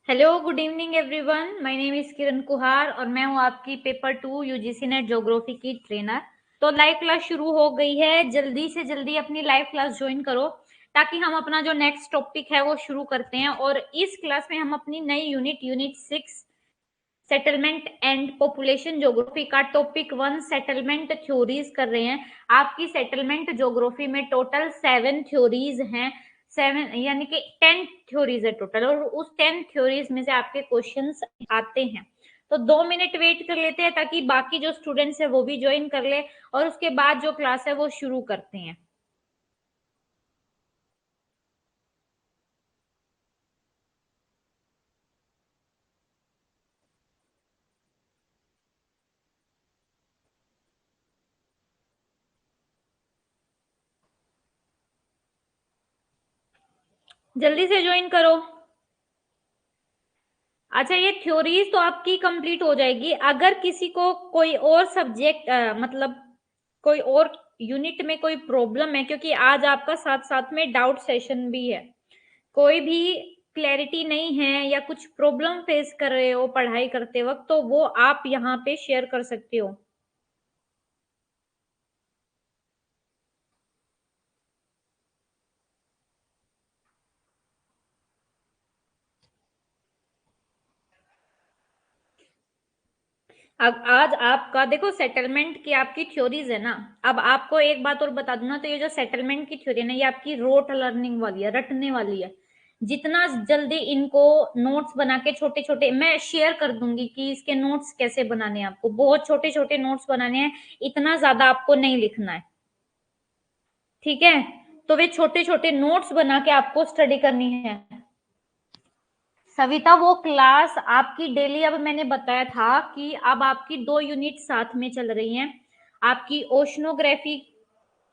Hello, good evening everyone. My name is Kiran Kuhar और मैं हूं आपकी पेपर 2 यूजीसी नेट ज्योग्राफी की ट्रेनर। तो लाइव क्लास शुरू हो गई है। जल्दी से जल्दी अपनी लाइव क्लास ज्वाइन करो ताकि हम अपना जो नेक्स्ट टॉपिक है वो शुरू करते हैं। और इस क्लास में हम अपनी नई unit 6 settlement and population geography का टॉपिक 1 सेटलमेंट थ्योरीज कर रहे हैं। आपकी सेटलमेंट ज्योग्राफी में टोटल 7 थ्योरीज हैं। 7 यानी कि 10 थ्योरीज है टोटल, और उस 10 थ्योरीज में से आपके क्वेश्चंस आते हैं। तो 2 मिनट वेट कर लेते हैं ताकि बाकी जो स्टूडेंट्स है वो भी ज्वाइन कर ले, और उसके बाद जो क्लास है वो शुरू करते हैं। जल्दी से ज्वाइन करो। अच्छा, ये थ्योरीज तो आपकी कंप्लीट हो जाएगी। अगर किसी को कोई और सब्जेक्ट मतलब कोई और यूनिट में कोई प्रॉब्लम है, क्योंकि आज आपका साथ साथ में डाउट सेशन भी है, कोई भी क्लैरिटी नहीं है या कुछ प्रॉब्लम फेस कर रहे हो पढ़ाई करते वक्त, तो वो आप यहाँ पे शेयर कर सकते हो। अब आज आपका देखो, सेटलमेंट की आपकी थ्योरीज है ना। अब आपको एक बात और बता दूं ना, तो ये जो सेटलमेंट की थ्योरी है ना, ये आपकी रोट लर्निंग वाली है, रटने वाली है। जितना जल्दी इनको नोट्स बना के छोटे छोटे मैं शेयर कर दूंगी कि इसके नोट्स कैसे बनाने हैं। आपको बहुत छोटे छोटे नोट्स बनाने हैं, इतना ज्यादा आपको नहीं लिखना है। ठीक है, तो वे छोटे छोटे नोट्स बना के आपको स्टडी करनी है। सविता, वो क्लास आपकी डेली, अब मैंने बताया था कि अब आपकी 2 यूनिट साथ में चल रही हैं। आपकी ओशनोग्राफी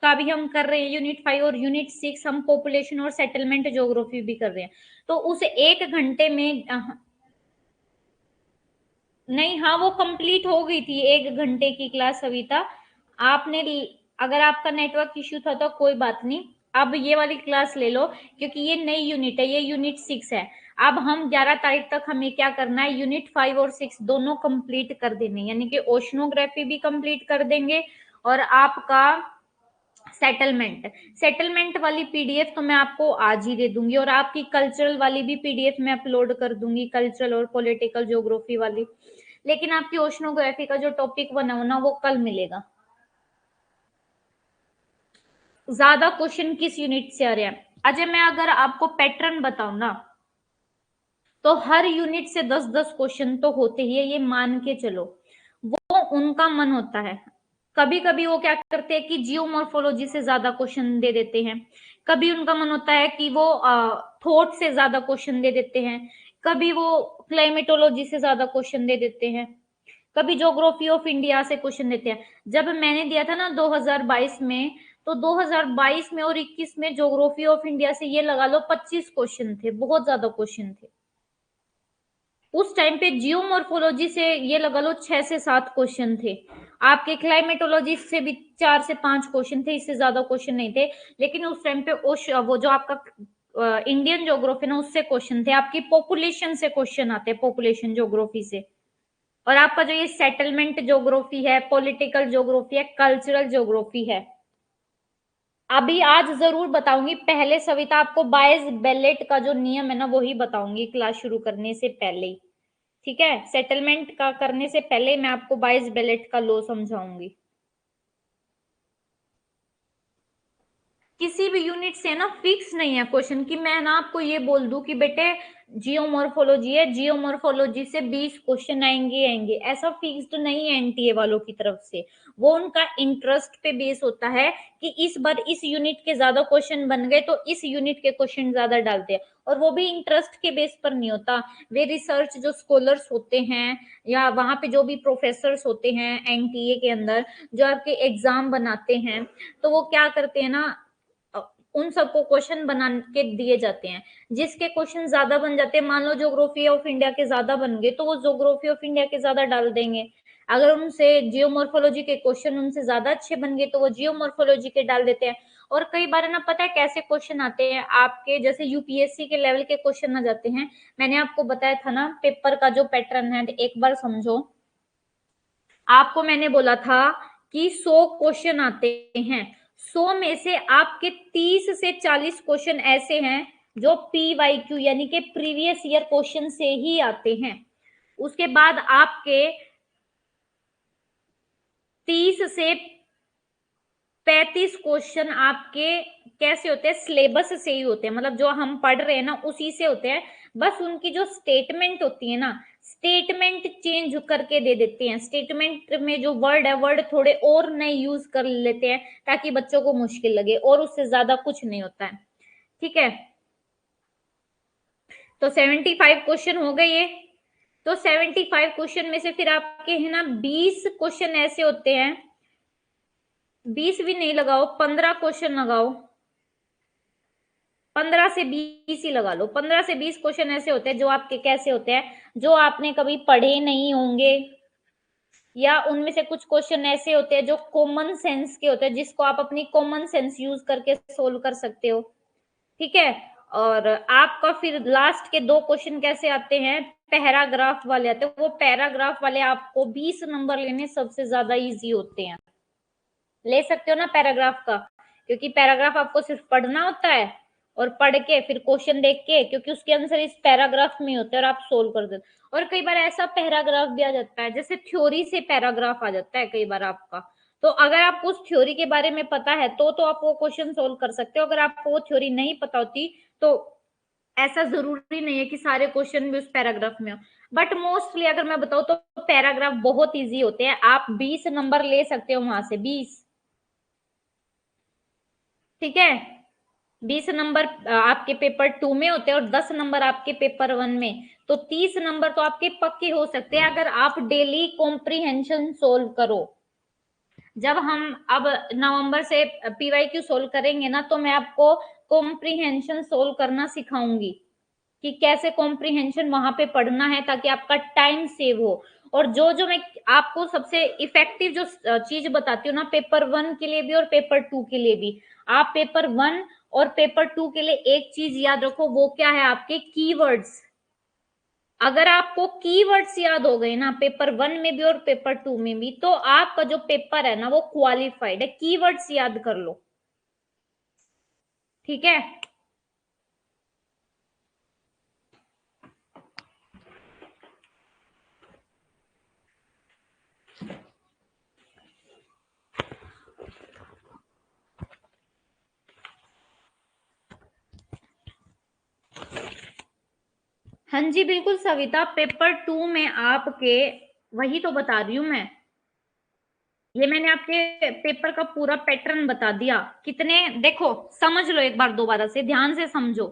का भी हम कर रहे हैं यूनिट 5, और यूनिट 6 हम पॉपुलेशन और सेटलमेंट ज्योग्राफी भी कर रहे हैं। तो उस 1 घंटे में नहीं, हाँ, वो कंप्लीट हो गई थी 1 घंटे की क्लास सविता। आपने अगर आपका नेटवर्क इश्यू था तो कोई बात नहीं। अब ये वाली क्लास ले लो, क्योंकि ये नई यूनिट है, ये यूनिट 6 है। अब हम 11 तारीख तक हमें क्या करना है, यूनिट 5 और 6 दोनों कंप्लीट कर देने, यानी कि ओशनोग्राफी भी कंप्लीट कर देंगे, और आपका सेटलमेंट सेटलमेंट वाली पीडीएफ तो मैं आपको आज ही दे दूंगी, और आपकी कल्चरल वाली भी पीडीएफ मैं अपलोड कर दूंगी, कल्चरल और पॉलिटिकल ज्योग्राफी वाली। लेकिन आपकी ओशनोग्राफी का जो टॉपिक बना हो ना, वो कल मिलेगा। ज्यादा क्वेश्चन किस यूनिट से आ रहे हैं? अजय, मैं अगर आपको पैटर्न बताऊं ना, तो हर यूनिट से 10-10 क्वेश्चन तो होते ही है, ये मान के चलो। वो उनका मन होता है। कभी कभी वो क्या करते हैं कि जियोमॉर्फोलॉजी से ज्यादा क्वेश्चन दे देते हैं। कभी उनका मन होता है कि वो थॉट से ज्यादा क्वेश्चन दे देते हैं। कभी वो क्लाइमेटोलॉजी से ज्यादा क्वेश्चन दे देते हैं। कभी ज्योग्राफी ऑफ इंडिया से क्वेश्चन देते हैं। जब मैंने दिया था ना 2022 में, तो 2022 में और 21 में ज्योग्राफी ऑफ इंडिया से ये लगा लो 25 क्वेश्चन थे, बहुत ज्यादा क्वेश्चन थे। उस टाइम पे जियोमॉर्फोलॉजी से ये लगा लो 6 से 7 क्वेश्चन थे। आपके क्लाइमेटोलॉजी से भी 4 से 5 क्वेश्चन थे, इससे ज्यादा क्वेश्चन नहीं थे। लेकिन उस टाइम पे वो जो आपका इंडियन ज्योग्राफी ना, उससे क्वेश्चन थे। आपकी पॉपुलेशन से क्वेश्चन आते हैं, पॉपुलेशन ज्योग्राफी से। और आपका जो ये सेटलमेंट ज्योग्राफी है, पॉलिटिकल ज्योग्राफी है, कल्चरल ज्योग्राफी है। अभी आज जरूर बताऊंगी। पहले सविता आपको बायस बैलेट का जो नियम है ना, वही बताऊंगी क्लास शुरू करने से पहले ही। ठीक है, सेटलमेंट का करने से पहले मैं आपको बायस बैलेट का लॉ समझाऊंगी। किसी भी यूनिट से ना फिक्स नहीं है क्वेश्चन, कि मैं ना आपको ये बोल दूं कि बेटे जियोमॉर्फोलॉजी है, जियोमॉर्फोलॉजी से 20 क्वेश्चन आएंगे आएंगे, ऐसा फिक्स्ड नहीं है एनटीए वालों की तरफ से। वो उनका इंटरेस्ट पे बेस होता है कि इस बार इस यूनिट के ज्यादा क्वेश्चन बन गए तो इस यूनिट के क्वेश्चन ज्यादा डालते हैं। और वो भी इंटरेस्ट के बेस पर नहीं होता। वे रिसर्च जो स्कॉलर्स होते हैं, या वहां पे जो भी प्रोफेसर्स होते हैं एनटीए के अंदर, जो आपके एग्जाम बनाते हैं, तो वो क्या करते हैं ना, उन सबको क्वेश्चन बना के दिए जाते हैं। जिसके क्वेश्चन ज्यादा बन जाते हैं, मान लो ज्योग्राफी ऑफ इंडिया के ज्यादा बन गए, तो वो ज्योग्राफी ऑफ इंडिया के ज्यादा डाल देंगे। अगर उनसे जियोमॉर्फोलॉजी के क्वेश्चन उनसे ज्यादा अच्छे बन गए, तो वो जियोमॉर्फोलॉजी के डाल देते हैं। और कई बार ना पता है कैसे क्वेश्चन आते हैं आपके, जैसे यूपीएससी के लेवल के क्वेश्चन आ जाते हैं। मैंने आपको बताया था ना पेपर का जो पैटर्न है, एक बार समझो। आपको मैंने बोला था कि 100 क्वेश्चन आते हैं, 100 में से आपके 30 से 40 क्वेश्चन ऐसे हैं जो पीवाईक्यू यानी कि प्रीवियस ईयर क्वेश्चन से ही आते हैं। उसके बाद आपके 30 से 35 क्वेश्चन आपके कैसे होते हैं, सिलेबस से ही होते हैं, मतलब जो हम पढ़ रहे हैं ना उसी से होते हैं। बस उनकी जो स्टेटमेंट होती है ना, स्टेटमेंट चेंज करके दे देते हैं, स्टेटमेंट में जो वर्ड है वर्ड थोड़े और नए यूज कर लेते हैं ताकि बच्चों को मुश्किल लगे, और उससे ज्यादा कुछ नहीं होता है। ठीक है, तो 75 क्वेश्चन हो गए ये। तो 75 क्वेश्चन में से फिर आपके है ना 20 क्वेश्चन ऐसे होते हैं, 20 भी नहीं लगाओ, 15 क्वेश्चन लगाओ, 15 से 20 ही लगा लो। 15 से 20 क्वेश्चन ऐसे होते हैं जो आपके कैसे होते हैं, जो आपने कभी पढ़े नहीं होंगे, या उनमें से कुछ क्वेश्चन ऐसे होते हैं जो कॉमन सेंस के होते हैं, जिसको आप अपनी कॉमन सेंस यूज करके सोल्व कर सकते हो। ठीक है, और आपका फिर लास्ट के 2 क्वेश्चन कैसे आते हैं, पैराग्राफ वाले आते हैं। वो पैराग्राफ वाले आपको 20 नंबर लेने सबसे ज्यादा इजी होते हैं, ले सकते हो ना पैराग्राफ का, क्योंकि पैराग्राफ आपको सिर्फ पढ़ना होता है और पढ़ के फिर क्वेश्चन देख के, क्योंकि उसके आंसर इस पैराग्राफ में होते हैं और आप सोल्व कर देते। और कई बार ऐसा पैराग्राफ भी आ जाता है, जैसे थ्योरी से पैराग्राफ आ जाता है कई बार आपका, तो अगर आपको उस थ्योरी के बारे में पता है तो आप वो क्वेश्चन सोल्व कर सकते हो। अगर आपको वो थ्योरी नहीं पता होती तो ऐसा जरूरी नहीं है कि सारे क्वेश्चन भी उस पैराग्राफ में हो, बट मोस्टली अगर मैं बताऊं तो पैराग्राफ बहुत इजी होते हैं, आप 20 नंबर ले सकते हो वहां से, 20। ठीक है, 20 नंबर आपके पेपर 2 में होते हैं और 10 नंबर आपके पेपर 1 में, तो 30 नंबर तो आपके पक्के हो सकते हैं अगर आप डेली कॉम्प्रीहेंशन सोल्व करो। जब हम अब नवंबर से पीवाईक्यू सोल्व करेंगे ना, तो मैं आपको कॉम्प्रीहेंशन सोल्व करना सिखाऊंगी कि कैसे कॉम्प्रीहेंशन वहां पे पढ़ना है ताकि आपका टाइम सेव हो। और जो जो मैं आपको सबसे इफेक्टिव जो चीज बताती हूँ ना, पेपर 1 के लिए भी और पेपर 2 के लिए भी, आप पेपर 1 और पेपर 2 के लिए एक चीज याद रखो, वो क्या है, आपके कीवर्ड्स। अगर आपको कीवर्ड्स याद हो गए ना पेपर 1 में भी और पेपर 2 में भी, तो आपका जो पेपर है ना वो क्वालिफाइड है। कीवर्ड्स याद कर लो, ठीक है। हाँ जी बिल्कुल सविता, पेपर 2 में आपके, वही तो बता रही हूँ मैं, ये मैंने आपके पेपर का पूरा पैटर्न बता दिया। कितने, देखो समझ लो एक बार दोबारा से ध्यान से समझो।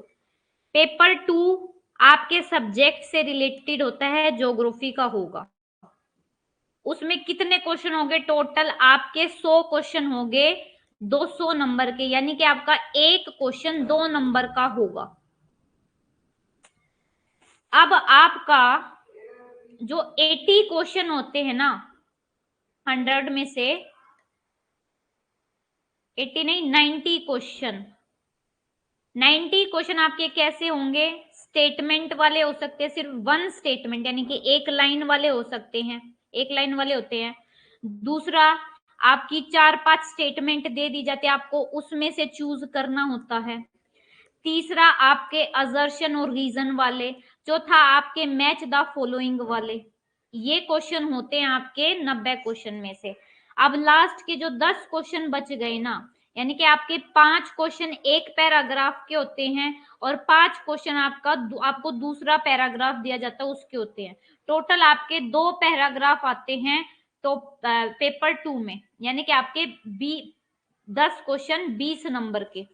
पेपर 2 आपके सब्जेक्ट से रिलेटेड होता है, ज्योग्राफी का होगा। उसमें कितने क्वेश्चन होंगे टोटल, आपके 100 क्वेश्चन होंगे 200 नंबर के, यानी कि आपका एक क्वेश्चन 2 नंबर का होगा। अब आपका जो 80 क्वेश्चन होते हैं ना 100 में से, 80 नहीं 90 क्वेश्चन, 90 क्वेश्चन आपके कैसे होंगे, स्टेटमेंट वाले हो सकते हैं, सिर्फ 1 स्टेटमेंट यानी कि 1 लाइन वाले हो सकते हैं, 1 लाइन वाले होते हैं। दूसरा, आपकी 4-5 स्टेटमेंट दे दी जाती है, आपको उसमें से चूज करना होता है। तीसरा, आपके असर्शन और रीजन वाले। चौथा, आपके मैच द फॉलोइंग वाले। ये क्वेश्चन होते हैं आपके 90 क्वेश्चन में से। अब लास्ट के जो 10 क्वेश्चन बच गए ना, यानी कि आपके 5 क्वेश्चन एक पैराग्राफ के होते हैं और 5 क्वेश्चन आपको दूसरा पैराग्राफ दिया जाता है उसके होते हैं। टोटल आपके 2 पैराग्राफ आते हैं तो पेपर 2 में, यानी कि आपके 10 क्वेश्चन 20 नंबर के।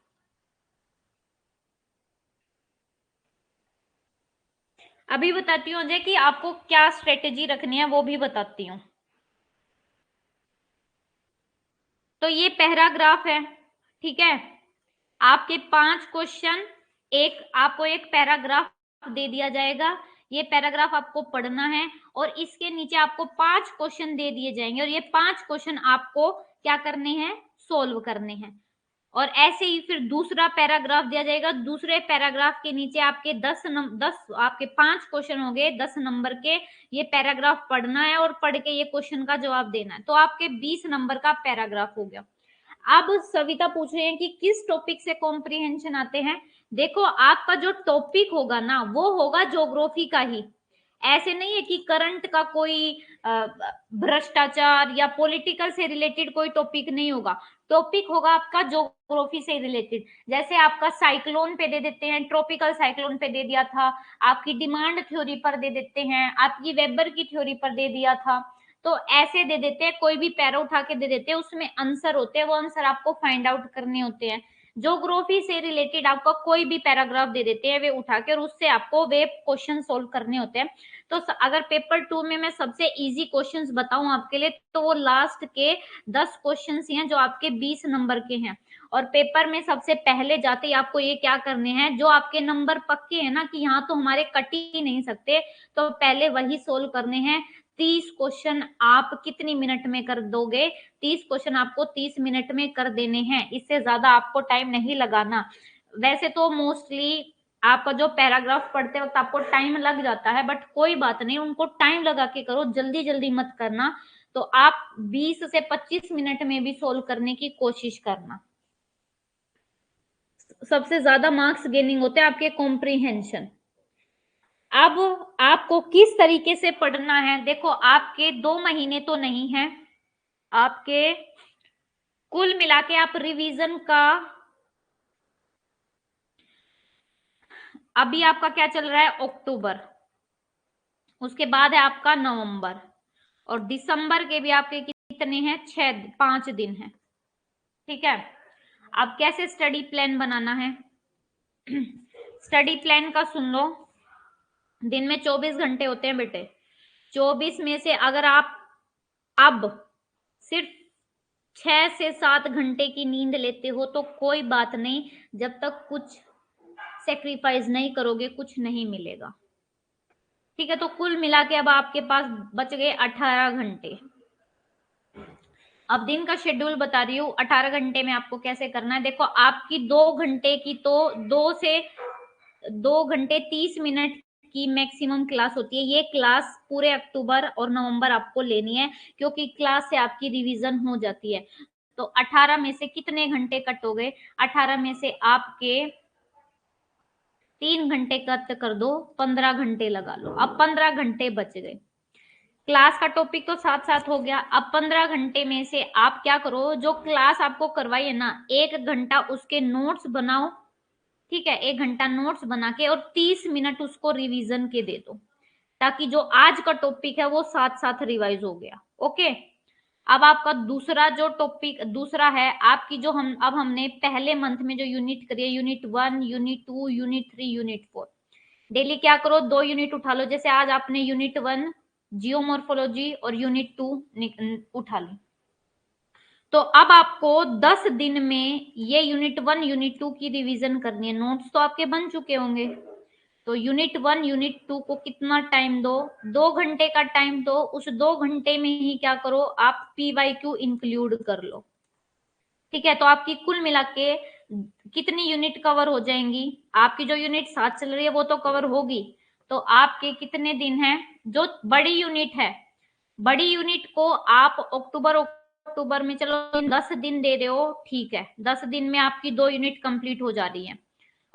अभी बताती हूँ अजय कि आपको क्या स्ट्रेटेजी रखनी है, वो भी बताती हूँ। तो ये पैराग्राफ है, ठीक है। आपके 5 क्वेश्चन, एक आपको एक पैराग्राफ दे दिया जाएगा, ये पैराग्राफ आपको पढ़ना है और इसके नीचे आपको 5 क्वेश्चन दे दिए जाएंगे और ये 5 क्वेश्चन आपको क्या करने हैं, सोल्व करने हैं। और ऐसे ही फिर दूसरा पैराग्राफ दिया जाएगा, दूसरे पैराग्राफ के नीचे आपके 10 आपके 5 क्वेश्चन हो गए 10 नंबर के, ये पैराग्राफ पढ़ना है और पढ़ के ये क्वेश्चन का जवाब देना है, तो आपके 20 नंबर का पैराग्राफ हो गया। अब सविता पूछ रहे हैं कि किस टॉपिक से कॉम्प्रिहेंशन आते हैं। देखो आपका जो टॉपिक होगा ना वो होगा ज्योग्राफी का ही, ऐसे नहीं है कि करंट का कोई भ्रष्टाचार या पॉलिटिकल से रिलेटेड कोई टॉपिक नहीं होगा, टॉपिक होगा आपका ज्योग्राफी से रिलेटेड। जैसे आपका साइक्लोन पे दे देते हैं, ट्रॉपिकल साइक्लोन पे दे दिया था, आपकी डिमांड थ्योरी पर दे देते हैं, आपकी वेबर की थ्योरी पर दे दिया था, तो ऐसे दे देते हैं, कोई भी पैरा उठा के दे देते हैं, उसमें आंसर होते हैं, वो आंसर आपको फाइंड आउट करने होते हैं। ज्योग्राफी से रिलेटेड आपका कोई भी पैराग्राफ दे देते हैं वे उठा के, और उससे आपको वे क्वेश्चन सोल्व करने होते हैं। तो अगर पेपर 2 में मैं सबसे इजी क्वेश्चंस बताऊं आपके लिए, तो वो लास्ट के 10 क्वेश्चंस ही हैं जो आपके 20 नंबर के हैं। और पेपर में सबसे पहले जाते ही आपको ये क्या करने हैं, जो आपके नंबर पक्के हैं ना कि यहाँ तो हमारे कट ही नहीं सकते, तो पहले वही सोल्व करने हैं। 30 क्वेश्चन आप कितनी मिनट में कर दोगे, 30 क्वेश्चन आपको 30 मिनट में कर देने हैं, इससे ज्यादा आपको टाइम नहीं लगाना। वैसे तो मोस्टली आपका जो पैराग्राफ पढ़ते वक्त आपको टाइम लग जाता है, बट कोई बात नहीं, उनको टाइम लगा के करो, जल्दी जल्दी मत करना। तो आप 20 से 25 मिनट में भी सोल्व करने की कोशिश करना। सबसे ज्यादा मार्क्स गेनिंग होते हैं आपके कॉम्प्रिहेंशन। अब आपको किस तरीके से पढ़ना है, देखो आपके 2 महीने तो नहीं है, आपके कुल मिला के आप रिवीजन का, अभी आपका क्या चल रहा है अक्टूबर, उसके बाद है आपका नवंबर, और दिसंबर के भी आपके कितने हैं, 5 दिन है। ठीक है, अब कैसे स्टडी प्लान बनाना है। स्टडी प्लान का सुन लो, दिन में 24 घंटे होते हैं बेटे, 24 में से अगर आप अब सिर्फ 6 से 7 घंटे की नींद लेते हो तो कोई बात नहीं, जब तक कुछ सेक्रीफाइस नहीं करोगे कुछ नहीं मिलेगा। ठीक है, तो कुल मिला के अब आपके पास बच गए 18 घंटे। अब दिन का शेड्यूल बता रही हूँ, 18 घंटे में आपको कैसे करना है। देखो आपकी 2 घंटे की तो 2 घंटे 30 मिनट की मैक्सिमम क्लास होती है, ये क्लास पूरे अक्टूबर और नवंबर आपको लेनी है, क्योंकि क्लास से आपकी रिवीजन हो जाती है। तो 18 में से कितने घंटे कट हो गए, 18 में से आपके 3 घंटे कट कर दो, 15 घंटे लगा लो, अब 15 घंटे बच गए। क्लास का टॉपिक तो साथ साथ हो गया। अब 15 घंटे में से आप क्या करो, जो क्लास आपको करवाई है ना, 1 घंटा उसके नोट्स बनाओ। ठीक है, 1 घंटा नोट्स बना के और 30 मिनट उसको रिवीजन के दे दो, ताकि जो आज का टॉपिक है वो साथ साथ रिवाइज हो गया। ओके, अब आपका दूसरा जो टॉपिक दूसरा है आपकी, जो अब हमने पहले मंथ में जो यूनिट करी है, unit 1, unit 2, unit 3, unit 4, daily क्या करो 2 यूनिट उठा लो। जैसे आज आपने यूनिट 1 जियोमॉर्फोलॉजी और यूनिट 2 उठा ली, तो अब आपको 10 दिन में ये यूनिट 1 यूनिट 2 की रिवीजन करनी है। नोट्स तो आपके बन चुके होंगे, तो यूनिट 1 यूनिट 2 को कितना टाइम दो, 2 घंटे का टाइम दो। उस 2 घंटे में ही क्या करो, आप PYQ इंक्लूड कर लो। ठीक है, तो आपकी कुल मिला के कितनी यूनिट कवर हो जाएंगी, आपकी जो यूनिट 7 चल रही है वो तो कवर होगी, तो आपके कितने दिन हैं, जो बड़ी यूनिट है, बड़ी यूनिट को आप अक्टूबर में, चलो 10 दिन दे रहे हो, ठीक है, 10 दिन में आपकी 2 यूनिट कंप्लीट हो जा रही है।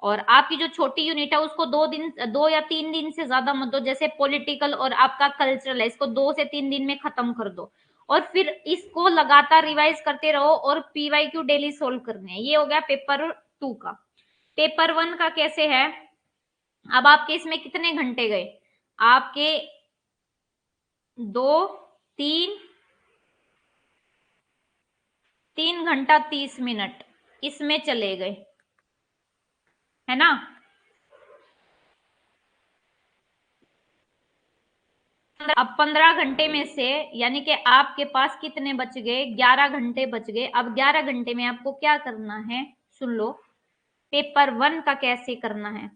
और आपकी जो छोटी यूनिट है उसको 2 या 3 दिन से ज्यादा मत दो, जैसे पॉलिटिकल और आपका कल्चरल है, इसको 2 से 3 दिन में खत्म कर दो, और फिर इसको लगातार रिवाइज करते रहो, और PYQ डेली सोल्व करने हैं। ये हो गया पेपर 2 का। पेपर 1 का कैसे है, अब आपके इसमें कितने घंटे गए, आपके 3 घंटा 30 मिनट इसमें चले गए, है ना। अब 15 घंटे में से यानी कि आपके पास कितने बच गए, 11 घंटे बच गए। अब 11 घंटे में आपको क्या करना है, सुन लो, पेपर 1 का कैसे करना है।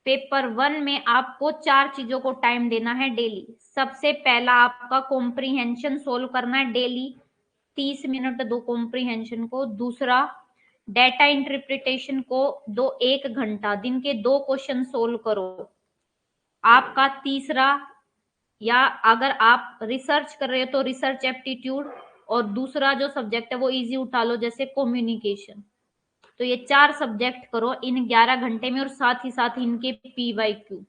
पेपर 1 में आपको 4 चीजों को टाइम देना है डेली। सबसे पहला आपका कॉम्प्रीहेंशन सोल्व करना है डेली, 30 मिनट दो कॉम्प्रीहेंशन को। दूसरा डेटा इंटरप्रिटेशन को दो 1 घंटा, दिन के 2 क्वेश्चन सोल्व करो। आपका तीसरा, या अगर आप रिसर्च कर रहे हो तो रिसर्च एप्टीट्यूड, और दूसरा जो सब्जेक्ट है वो इजी उठा लो जैसे कम्युनिकेशन। तो ये 4 सब्जेक्ट करो इन 11 घंटे में, और साथ ही साथ इनके PYQ।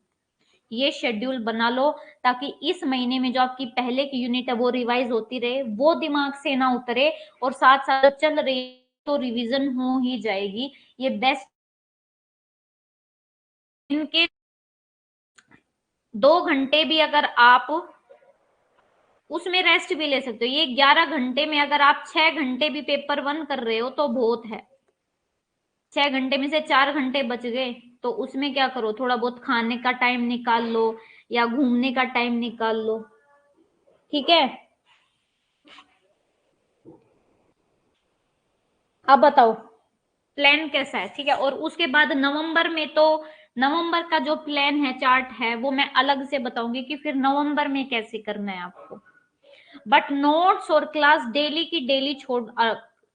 ये शेड्यूल बना लो ताकि इस महीने में जो आपकी पहले की यूनिट है वो रिवाइज होती रहे, वो दिमाग से ना उतरे, और साथ साथ चल रही तो रिवीजन हो ही जाएगी। ये बेस्ट। इनके 2 घंटे भी अगर आप उसमें रेस्ट भी ले सकते हो। ये 11 घंटे में अगर आप 6 घंटे भी पेपर 1 कर रहे हो तो बहुत है। 6 घंटे में से 4 घंटे बच गए, तो उसमें क्या करो, थोड़ा बहुत खाने का टाइम निकाल लो या घूमने का टाइम निकाल लो। ठीक है, अब बताओ प्लान कैसा है। ठीक है, और उसके बाद नवंबर में तो, नवंबर का जो प्लान है, चार्ट है, वो मैं अलग से बताऊंगी कि फिर नवंबर में कैसे करना है आपको। बट नोट्स और क्लास डेली की डेली छोड़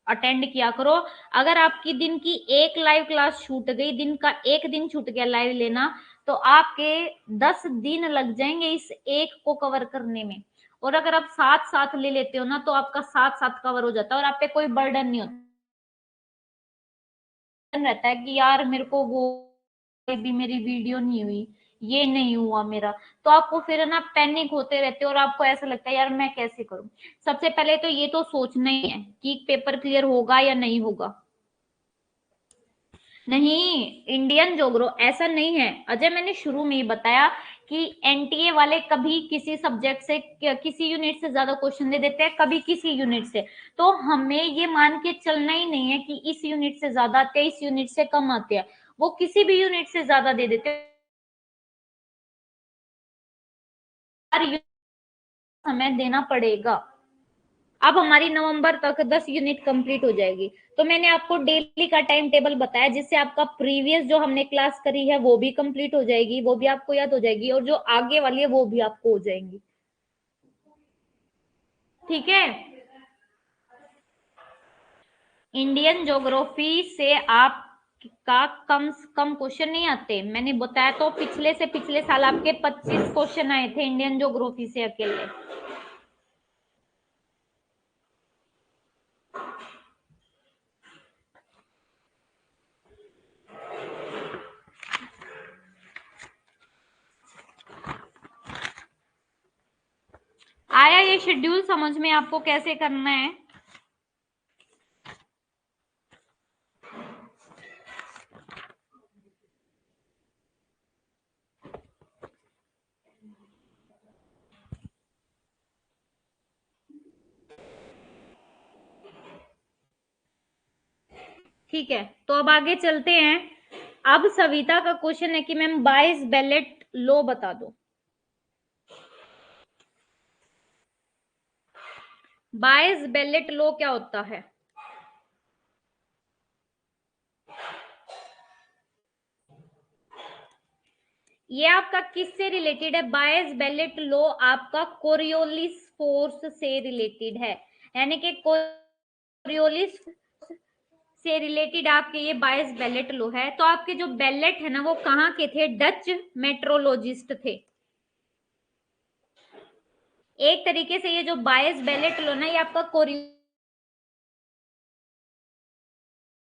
अटेंड किया करो। अगर आपकी दिन की एक लाइव क्लास छूट गई, दिन का एक दिन छूट गया लाइव लेना, तो आपके 10 दिन लग जाएंगे इस एक को कवर करने में। और अगर आप साथ साथ ले लेते हो ना, तो आपका साथ साथ कवर हो जाता है और आप पे कोई बर्डन नहीं होता रहता है कि यार मेरे को वो भी मेरी वीडियो नहीं हुई, ये नहीं हुआ मेरा। तो आपको फिर ना पैनिक होते रहते हो और आपको ऐसा लगता है यार मैं कैसे करूं। सबसे पहले तो ये तो सोचना ही है कि पेपर क्लियर होगा या नहीं होगा। नहीं, इंडियन जोग्रो ऐसा नहीं है अजय, मैंने शुरू में ही बताया कि एनटीए वाले कभी किसी सब्जेक्ट से, किसी यूनिट से ज्यादा क्वेश्चन दे देते हैं, कभी किसी यूनिट से। तो हमें ये मान के चलना ही नहीं है कि इस यूनिट से ज्यादा आते हैं, इस यूनिट से कम आते हैं। वो किसी भी यूनिट से ज्यादा दे देते हैं। हर यूनिट हमें देना पड़ेगा। अब हमारी नवंबर तक 10 यूनिट कंप्लीट हो जाएगी। तो मैंने आपको डेली का टाइम टेबल बताया, जिससे आपका प्रीवियस जो हमने क्लास करी है वो भी कंप्लीट हो जाएगी, वो भी आपको याद हो जाएगी, और जो आगे वाली है वो भी आपको हो जाएंगी। ठीक है, इंडियन ज्योग्राफी से आप का कम से कम क्वेश्चन नहीं आते। मैंने बताया तो पिछले से पिछले साल आपके 25 क्वेश्चन आए थे इंडियन ज्योग्राफी से अकेले। आया ये शेड्यूल समझ में आपको कैसे करना है? ठीक है, तो अब आगे चलते हैं। अब सविता का क्वेश्चन है कि मैम बाइस बेलेट लो बता दो। बाइस बेलेट लो क्या होता है? ये आपका किससे रिलेटेड है? बायस बेलेट लो आपका कोरियोलिस फोर्स से रिलेटेड है, यानी कि कोरियोलिस से रिलेटेड आपके ये बायस बेलेट लो है। तो आपके जो बेलेट है ना, वो कहाँ के थे? डच मेट्रोलॉजिस्ट थे। एक तरीके से ये जो बायस बेलेट लो ना, ये आपका कोरियो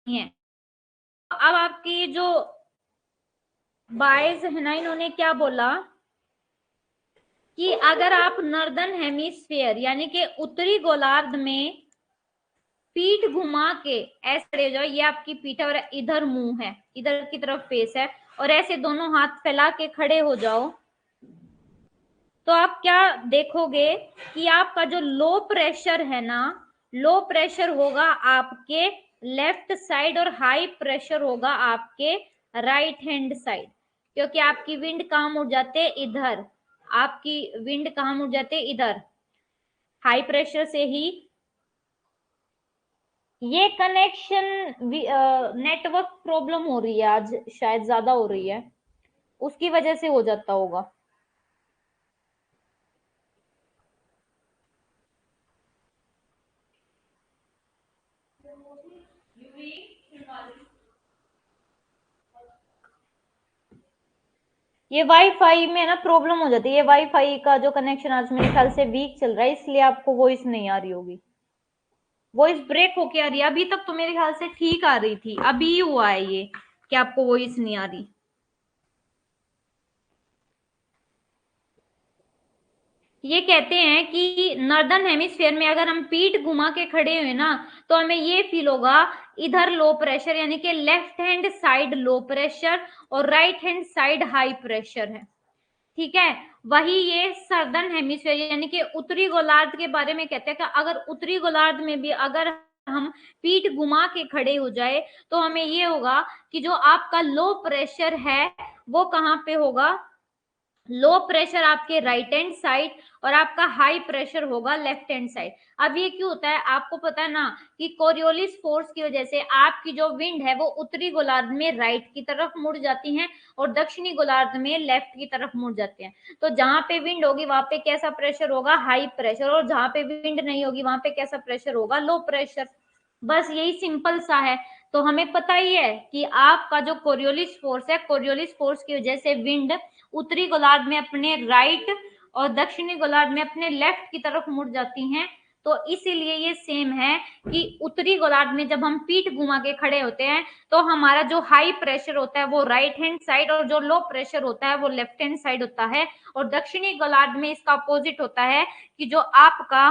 है। अब आपकी ये जो बायस है ना, इन्होंने क्या बोला कि अगर आप नॉर्दर्न हेमिस्फीयर यानी कि उत्तरी गोलार्ध में पीठ घुमा के ऐसे खड़े हो जाओ, ये आपकी पीठ है और इधर मुंह है, इधर की तरफ फेस है, और ऐसे दोनों हाथ फैला के खड़े हो जाओ, तो आप क्या देखोगे कि आपका जो लो प्रेशर है ना, लो प्रेशर होगा आपके लेफ्ट साइड और हाई प्रेशर होगा आपके राइट हैंड साइड। क्योंकि आपकी विंड कहाँ मुड़ जाते? इधर। आपकी विंड कहाँ मुड़ जाते? इधर। हाई प्रेशर से ही ये कनेक्शन, नेटवर्क प्रॉब्लम हो रही है आज, शायद ज्यादा हो रही है, उसकी वजह से हो जाता होगा। ये वाईफाई में ना प्रॉब्लम हो जाती है, ये वाईफाई का जो कनेक्शन आज मेरे ख्याल से वीक चल रहा है, इसलिए आपको वॉइस नहीं आ रही होगी, वॉइस ब्रेक होके आ रही है। अभी तक तो मेरे ख्याल से ठीक आ रही थी, अभी हुआ है ये कि आपको वॉइस नहीं आ रही। ये कहते हैं कि नॉर्दर्न हेमिस्फीयर में अगर हम पीठ घुमा के खड़े हुए ना, तो हमें ये फील होगा इधर लो प्रेशर, यानी कि left hand side low pressure और right hand side high pressure है। ठीक है, वही ये सदर्न हेमिस्फीयर यानी कि उत्तरी गोलार्ध के बारे में कहते हैं कि अगर उत्तरी गोलार्ध में भी अगर हम पीठ घुमा के खड़े हो जाए तो हमें ये होगा कि जो आपका लो प्रेशर है वो कहाँ पे होगा, लो प्रेशर आपके राइट हैंड साइड और आपका हाई प्रेशर होगा लेफ्ट हैंड साइड। अब ये क्यों होता है, आपको पता है ना कि कोरियोलिस फोर्स की वजह से आपकी जो विंड है वो उत्तरी गोलार्ध में राइट की तरफ मुड़ जाती है और दक्षिणी गोलार्ध में लेफ्ट की तरफ मुड़ जाते हैं। तो जहां पे विंड होगी वहां पे कैसा प्रेशर होगा, हाई प्रेशर, और जहां पे विंड नहीं होगी वहां पे कैसा प्रेशर होगा, लो प्रेशर। बस यही सिंपल सा है। तो हमें पता ही है कि आपका जो कोरियोलिस फोर्स है, कोरियोलिस फोर्स की वजह से विंड उत्तरी गोलार्ध में अपने राइट और दक्षिणी गोलार्ध में अपने लेफ्ट की तरफ मुड़ जाती हैं। तो इसीलिए ये सेम है कि उत्तरी गोलार्ध में जब हम पीठ घुमा के खड़े होते हैं तो हमारा जो हाई प्रेशर होता है वो राइट हैंड साइड और जो लो प्रेशर होता है वो लेफ्ट हैंड साइड होता है। और दक्षिणी गोलार्ध में इसका अपोजिट होता है कि जो आपका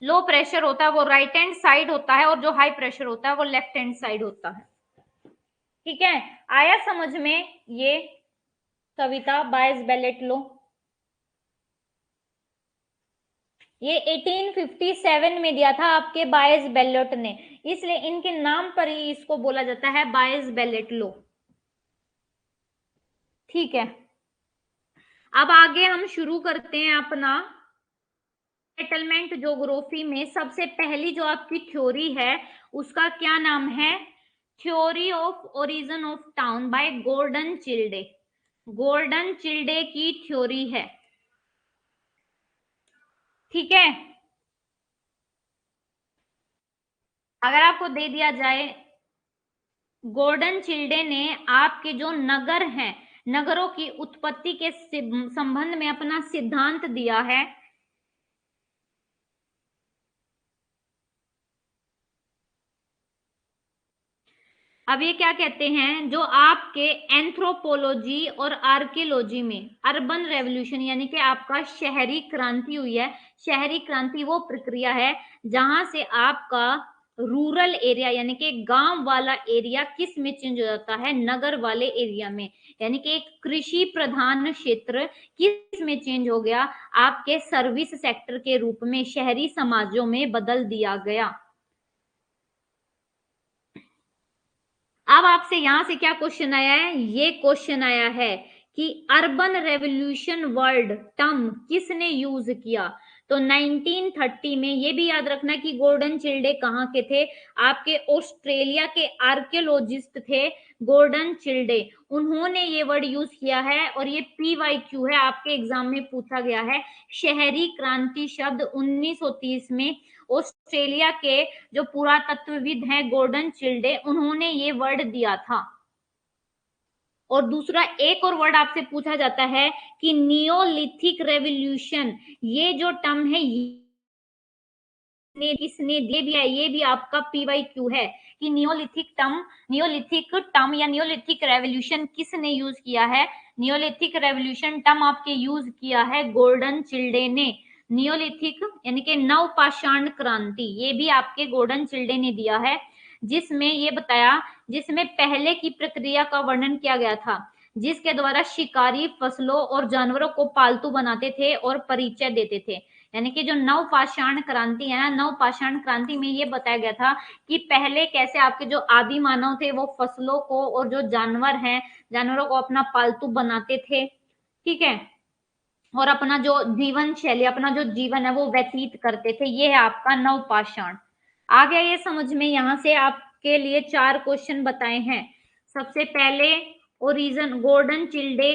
लो प्रेशर होता है वो राइट हैंड साइड होता है और जो हाई प्रेशर होता है वो लेफ्ट हैंड साइड होता है। ठीक है, आया समझ में ये कविता बायस बेलेट लो। ये 1857 में दिया था आपके बायस बेलेट ने, इसलिए इनके नाम पर ही इसको बोला जाता है बायस बेलेट लो। ठीक है, अब आगे हम शुरू करते हैं अपना सेटलमेंट ज्योग्राफी में सबसे पहली जो आपकी थ्योरी है उसका क्या नाम है, theory of origin of town by Gordon Childe. Gordon Childe की थ्योरी है। ठीक है, अगर आपको दे दिया जाए गॉर्डन चिल्डे ने आपके जो नगर हैं, नगरों की उत्पत्ति के संबंध में अपना सिद्धांत दिया है। अब ये क्या कहते हैं, जो आपके एंथ्रोपोलॉजी और आर्कियोलॉजी में अर्बन रेवोल्यूशन यानी कि आपका शहरी क्रांति हुई है। शहरी क्रांति वो प्रक्रिया है जहां से आपका रूरल एरिया यानी कि गांव वाला एरिया किस में चेंज हो जाता है, नगर वाले एरिया में, यानी कि एक कृषि प्रधान क्षेत्र किस में चेंज हो गया, आपके सर्विस सेक्टर के रूप में शहरी समाजों में बदल दिया गया। अब आपसे यहां से क्या क्वेश्चन आया है, ये क्वेश्चन आया है कि अर्बन रेवोल्यूशन वर्ड टर्म किसने यूज किया। तो 1930 में, ये भी याद रखना कि गॉर्डन चिल्डे कहाँ के थे, आपके ऑस्ट्रेलिया के आर्कियोलॉजिस्ट थे गॉर्डन चिल्डे। उन्होंने ये वर्ड यूज किया है और ये PYQ है, आपके एग्जाम में पूछा गया है। शहरी क्रांति शब्द 1930 में ऑस्ट्रेलिया के जो पुरातत्वविद हैं गॉर्डन चिल्डे, उन्होंने ये वर्ड दिया था। और दूसरा एक और वर्ड आपसे पूछा जाता है कि नियोलिथिक रेवोल्यूशन, ये जो टर्म है किसने दे दिया, ये भी आपका PYQ है कि नियोलिथिक टर्म या नियोलिथिक रेवोल्यूशन किसने यूज किया है। नियोलिथिक रेवोल्यूशन टर्म आपके यूज किया है गॉर्डन चिल्डे ने। नियोलिथिक यानी कि नवपाषाण क्रांति, ये भी आपके गॉर्डन चिल्डे ने दिया है, जिसमें ये बताया, जिसमें पहले की प्रक्रिया का वर्णन किया गया था जिसके द्वारा शिकारी फसलों और जानवरों को पालतू बनाते थे और परिचय देते थे। यानी कि जो नवपाषाण क्रांति है ना, नवपाषाण क्रांति में ये बताया गया था कि पहले कैसे आपके जो आदि मानव थे वो फसलों को और जो जानवर हैं जानवरों को अपना पालतू बनाते थे। ठीक है, और अपना जो जीवन शैली, अपना जो जीवन है वो व्यतीत करते थे। ये है आपका नवपाषाण। आ गया ये समझ में। यहाँ से आपके लिए 4 क्वेश्चन बताए हैं। सबसे पहले ओरिजिन, गॉर्डन चिल्डे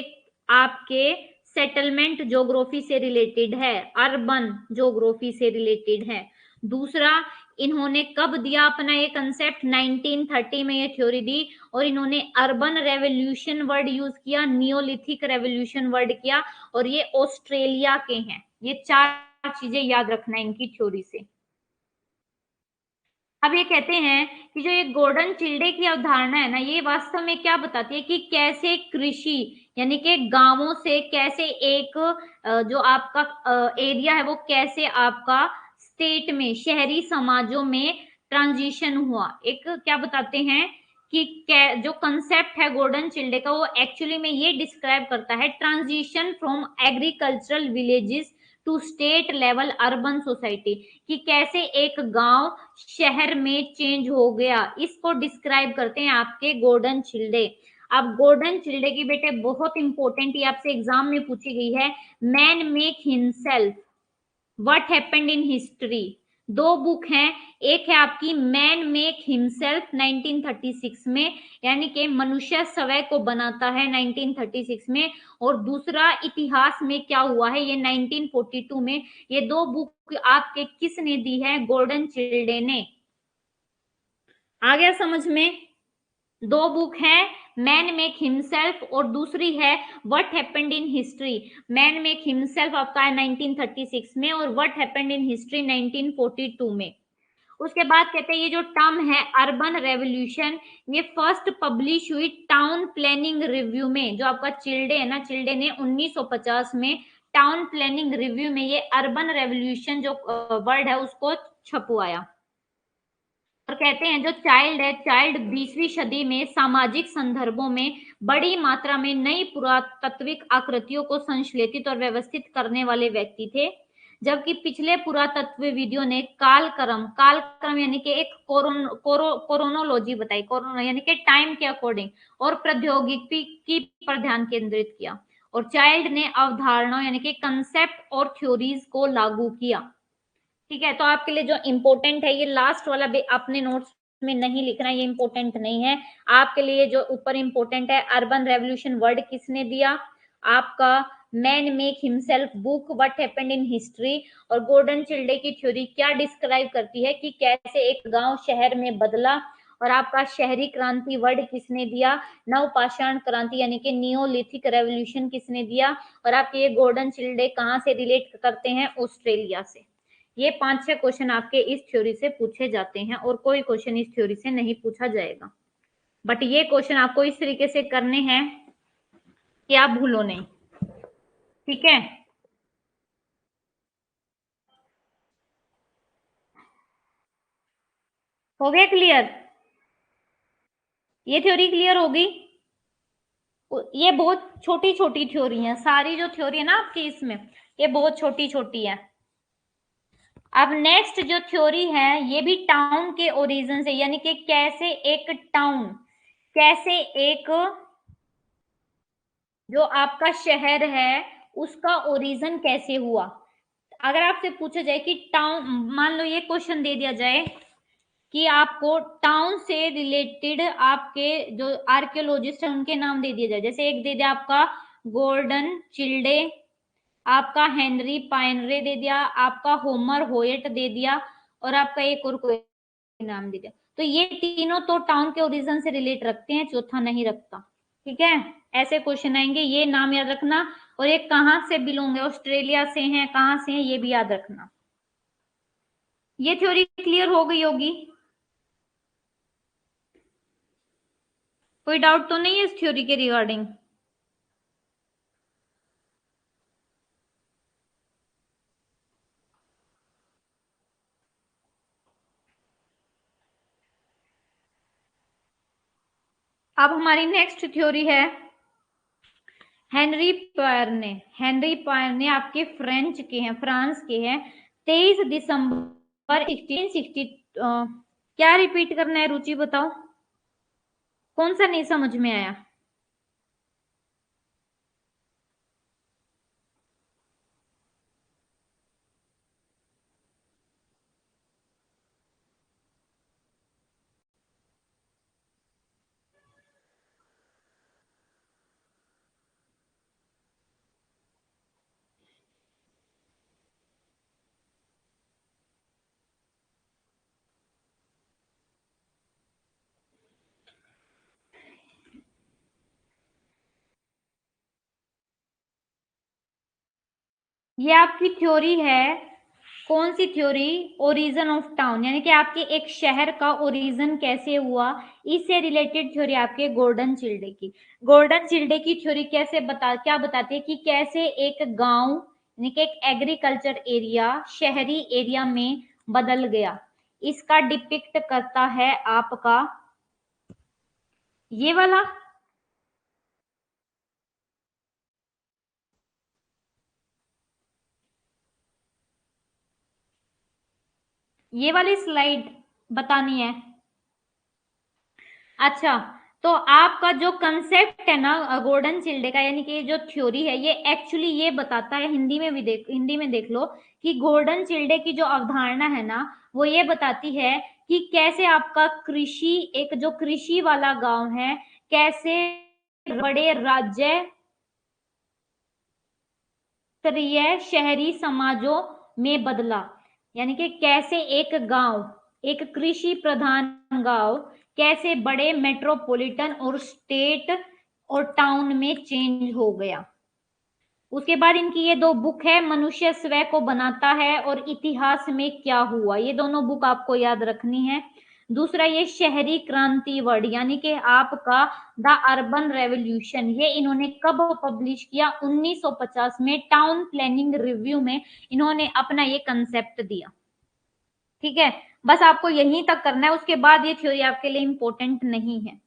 आपके सेटलमेंट ज्योग्राफी से रिलेटेड है, अर्बन ज्योग्राफी से रिलेटेड है। दूसरा, इन्होंने कब दिया अपना ये कंसेप्ट, 1930 में ये थ्योरी दी, और इन्होंने अर्बन रेवोल्यूशन वर्ड यूज किया, नियोलिथिक रेवोल्यूशन वर्ड किया, और ये ऑस्ट्रेलिया के हैं। ये चार चीजें याद रखना है इनकी थ्योरी से। अब ये कहते हैं कि जो ये गॉर्डन चिल्डे की अवधारणा है ना, ये वास्तव में क्या बताती है कि कैसे कृषि यानी कि गांवों से कैसे एक जो आपका एरिया है वो कैसे आपका स्टेट में शहरी समाजों में ट्रांजिशन हुआ। एक क्या बताते हैं कि जो कंसेप्ट है गॉर्डन चिल्डे का, वो एक्चुअली में ये डिस्क्राइब करता है transition from agricultural villages to state level urban society, कि कैसे एक गांव शहर में चेंज हो गया, इसको डिस्क्राइब करते हैं आपके गॉर्डन चिल्डे। अब गॉर्डन चिल्डे की बेटे बहुत इंपॉर्टेंट, ये आपसे एग्जाम में पूछी गई है, man make himself what happened in history. दो बुक हैं, एक है आपकी मैन मेक हिमसेल्फ 1936 में, यानी कि मनुष्य स्वयं को बनाता है 1936 में, और दूसरा इतिहास में क्या हुआ है, ये 1942 में। ये दो बुक आपके किसने दी है, गॉर्डन चिल्डे ने। आ गया समझ में? दो बुक है, मैन मेक हिमसेल्फ और दूसरी है what happened in history. Man make himself आपका है 1936 में, और व्हाट हैपेंड इन हिस्ट्री 1942 में। उसके बाद कहते हैं ये जो टर्म है अर्बन रेवोल्यूशन, ये फर्स्ट पब्लिश हुई टाउन प्लानिंग रिव्यू में। जो आपका चिल्डे है ना, चिल्डे ने 1950 में टाउन प्लानिंग रिव्यू में ये अर्बन रेवोल्यूशन जो वर्ड है उसको छपवाया। और कहते हैं जो चाइल्ड है, चाइल्ड 20वीं सदी में सामाजिक संदर्भों में बड़ी मात्रा में नई पुरातात्विक आकृतियों को संश्लेषित और व्यवस्थित करने वाले व्यक्ति थे, जबकि पिछले पुरातत्वविदों ने कालक्रम यानी कि एक कोरोनोलॉजी बताई, कोरोना यानी कि टाइम के अकॉर्डिंग, और प्रौद्योगिकी पर ध्यान केंद्रित किया, और चाइल्ड ने अवधारणाओं यानी कि कंसेप्ट और थ्योरीज को लागू किया। ठीक है, तो आपके लिए जो इम्पोर्टेंट है, ये लास्ट वाला भी अपने नोट्स में नहीं लिखना, ये इम्पोर्टेंट नहीं है आपके लिए। जो ऊपर इम्पोर्टेंट है, अर्बन रेवोल्यूशन वर्ड किसने दिया, आपका man make himself book what happened in history, और गॉर्डन चिल्डे की थ्योरी क्या डिस्क्राइब करती है कि कैसे एक गांव शहर में बदला, और आपका शहरी क्रांति वर्ड किसने दिया, नवपाषाण क्रांति यानी कि नियोलिथिक रेवोल्यूशन किसने दिया, और आपके ये गॉर्डन चिल्डे कहाँ से रिलेट करते हैं, ऑस्ट्रेलिया से। ये 5-6 क्वेश्चन आपके इस थ्योरी से पूछे जाते हैं, और कोई क्वेश्चन इस थ्योरी से नहीं पूछा जाएगा। बट ये क्वेश्चन आपको इस तरीके से करने हैं कि आप भूलो नहीं। ठीक है, हो गया क्लियर? ये थ्योरी क्लियर होगी? ये बहुत छोटी छोटी थ्योरी है, सारी जो थ्योरी है ना आपकी इसमें, ये बहुत छोटी छोटी है। अब नेक्स्ट जो थ्योरी है, ये भी टाउन के ओरिजिन से, यानी कि कैसे एक टाउन, कैसे एक जो आपका शहर है उसका ओरिजिन कैसे हुआ। अगर आपसे पूछा जाए कि टाउन, मान लो ये क्वेश्चन दे दिया जाए कि आपको टाउन से रिलेटेड आपके जो आर्कियोलॉजिस्ट है उनके नाम दे दिए जाए, जैसे एक दे दिया आपका गॉर्डन चिल्डे, आपका हेनरी पाइनरे दे दिया, आपका होमर होयट दे दिया, और आपका एक और कोई नाम दे दिया, तो ये तीनों तो टाउन के ओरिजिन से रिलेट रखते हैं, चौथा नहीं रखता। ठीक है, ऐसे क्वेश्चन आएंगे, ये नाम याद रखना, और ये कहाँ से बिलोंग है, ऑस्ट्रेलिया से है, कहाँ से है, ये भी याद रखना। ये थ्योरी क्लियर हो गई होगी? कोई डाउट तो नहीं है इस थ्योरी के रिगार्डिंग? अब हमारी नेक्स्ट थ्योरी है हेनरी पायरने। हेनरी पायरने आपके फ्रेंच के हैं, फ्रांस के हैं। 23 दिसंबर 1660, क्या रिपीट करना है, रुचि बताओ, कौन सा नहीं समझ में आया? ये आपकी थ्योरी है, कौन सी थ्योरी? ओरिजिन ऑफ टाउन, यानी कि आपके एक शहर का ओरिजिन कैसे हुआ, इससे रिलेटेड थ्योरी आपके गोल्डन चिल्डे की। गोल्डन चिल्डे की थ्योरी कैसे क्या बताती है कि कैसे एक गांव यानी कि एक एग्रीकल्चर एरिया शहरी एरिया में बदल गया। इसका डिपिक्ट करता है आपका ये वाला, ये वाली स्लाइड बतानी है। अच्छा, तो आपका जो कंसेप्ट है ना गोल्डन चिल्डे का, यानी कि जो थ्योरी है, ये एक्चुअली ये बताता है, हिंदी में देख लो कि गोल्डन चिल्डे की जो अवधारणा है ना, वो ये बताती है कि कैसे आपका कृषि, एक जो कृषि वाला गांव है, कैसे बड़े राज्य स्तरीय शहरी समाजों में बदला। यानी कि कैसे एक गांव, एक कृषि प्रधान गांव, कैसे बड़े मेट्रोपॉलिटन और स्टेट और टाउन में चेंज हो गया। उसके बाद इनकी ये दो बुक है, मनुष्य स्वयं को बनाता है और इतिहास में क्या हुआ, ये दोनों बुक आपको याद रखनी है। दूसरा ये शहरी क्रांति वर्ड, यानी कि आपका द अर्बन रेवोल्यूशन, ये इन्होंने कब पब्लिश किया? 1950 में टाउन प्लानिंग रिव्यू में इन्होंने अपना ये कंसेप्ट दिया। ठीक है, बस आपको यहीं तक करना है, उसके बाद ये थ्योरी आपके लिए इंपॉर्टेंट नहीं है।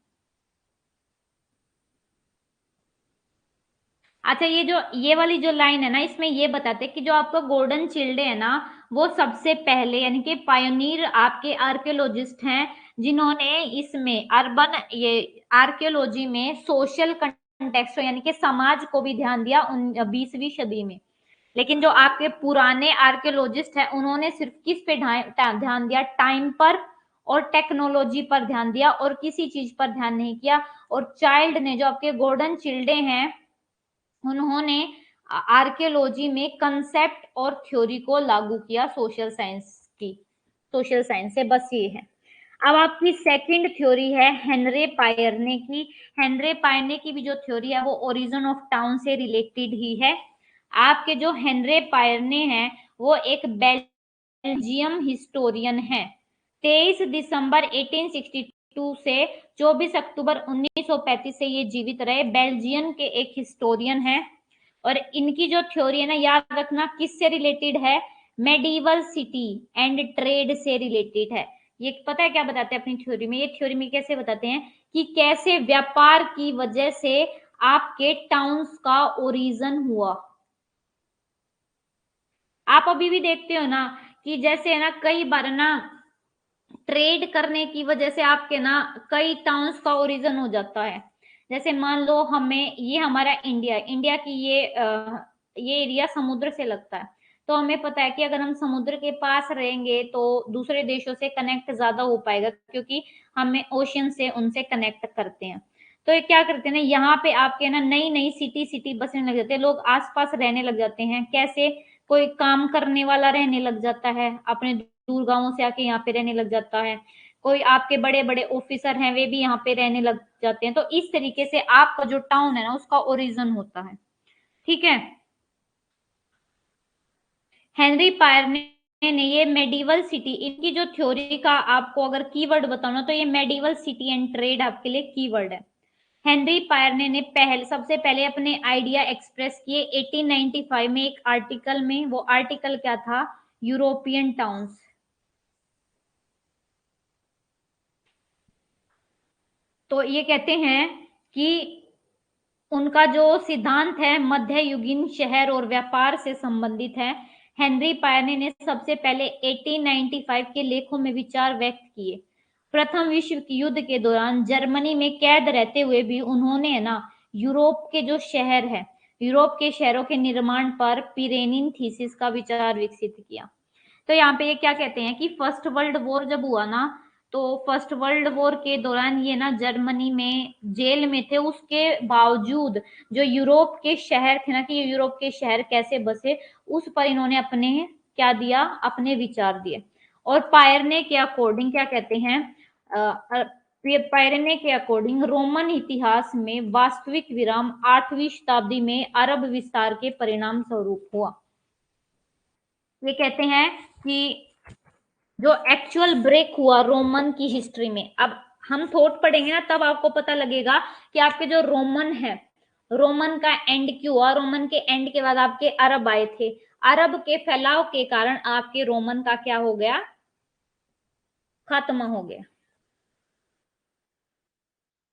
अच्छा, ये वाली जो लाइन है ना, इसमें ये बताते हैं कि जो आपका गोल्डन चिल्डे है ना, वो सबसे पहले यानी कि पायोनियर आपके आर्कियोलॉजिस्ट हैं, जिन्होंने इसमें अर्बन ये आर्कियोलॉजी में सोशल कंटेक्स्ट यानी कि समाज को भी ध्यान दिया 20वीं सदी में। लेकिन जो आपके पुराने आर्कियोलॉजिस्ट हैं, उन्होंने सिर्फ किस पे ध्यान दिया? टाइम पर और टेक्नोलॉजी पर ध्यान दिया, और किसी चीज पर ध्यान नहीं किया। और चाइल्ड ने, जो आपके गोल्डन चिल्डे हैं, उन्होंने आर्कियोलॉजी में कंसेप्ट और थ्योरी को लागू किया सोशल साइंस की, सोशल साइंस से। बस ये है। अब आपकी सेकंड थ्योरी है हेनरी पायरने की। हेनरी पायरने की भी जो थ्योरी है वो ओरिजिन ऑफ टाउन से रिलेटेड ही है। आपके जो हेनरी पायरने हैं, वो एक बेल्जियम हिस्टोरियन है। 23 दिसंबर 1862 से 24 अक्टूबर 1935 से ये जीवित रहे। बेल्जियम के एक हिस्टोरियन है, और इनकी जो थ्योरी है ना, याद रखना किससे रिलेटेड है? मेडिवल सिटी एंड ट्रेड से रिलेटेड है। ये पता है क्या बताते हैं अपनी थ्योरी में? ये थ्योरी में कैसे बताते हैं कि कैसे व्यापार की वजह से आपके टाउन्स का ओरिजिन हुआ। आप अभी भी देखते हो ना कि जैसे है ना, कई बार ना ट्रेड करने की वजह से आपके ना कई टाउन्स का ओरिजिन हो जाता है। जैसे मान लो हमें, ये हमारा इंडिया की ये एरिया समुद्र से लगता है, तो हमें पता है कि अगर हम समुद्र के पास रहेंगे तो दूसरे देशों से कनेक्ट ज्यादा हो पाएगा, क्योंकि हमें ओशन से उनसे कनेक्ट करते हैं। तो ये क्या करते हैं ना, यहाँ पे आपके ना नई नई सिटी सिटी बसने लग जाते हैं, लोग आसपास रहने लग जाते हैं। कैसे? कोई काम करने वाला रहने लग जाता है, अपने दूर गांवों से आके यहाँ पे रहने लग जाता है। कोई आपके बड़े बड़े ऑफिसर हैं, वे भी यहाँ पे रहने लग जाते हैं। तो इस तरीके से आपका जो टाउन है ना, उसका ओरिजिन होता है। ठीक है। हेनरी पायर ने ये मेडिवल सिटी, इनकी जो थ्योरी का आपको अगर कीवर्ड बताना, तो ये मेडिवल सिटी एंड ट्रेड आपके लिए कीवर्ड है। हेनरी पायरने ने सबसे पहले अपने आइडिया एक्सप्रेस किए 1895 में एक आर्टिकल में। वो आर्टिकल क्या था? European towns. तो ये कहते हैं कि उनका जो सिद्धांत है मध्ययुगीन शहर और व्यापार से संबंधित है। हेनरी पायरने ने सबसे पहले 1895 के लेखों में विचार व्यक्त किए। प्रथम विश्व युद्ध के दौरान जर्मनी में कैद रहते हुए भी उन्होंने ना यूरोप के जो शहर है, यूरोप के शहरों के निर्माण पर पिरेनिन थीसिस का विचार विकसित किया। तो यहाँ पे ये क्या कहते हैं कि फर्स्ट वर्ल्ड वॉर जब हुआ ना, तो फर्स्ट वर्ल्ड वॉर के दौरान ये ना जर्मनी में जेल में थे, उसके बावजूद जो यूरोप के शहर थे ना, कि ये यूरोप के शहर कैसे बसे, उस पर इन्होंने अपने क्या दिया? अपने विचार दिए। और पायरने के अकॉर्डिंग क्या कहते हैं? पायरने के अकॉर्डिंग रोमन इतिहास में वास्तविक विराम 8वीं शताब्दी में अरब विस्तार के परिणाम स्वरूप हुआ। ये कहते हैं कि जो एक्चुअल ब्रेक हुआ रोमन की हिस्ट्री में, अब हम थॉट पढ़ेंगे ना तब आपको पता लगेगा कि आपके जो रोमन है, रोमन का एंड क्यों हुआ, रोमन के एंड के बाद आपके अरब आए थे, अरब के फैलाव के कारण आपके रोमन का क्या हो गया, खत्म हो गया।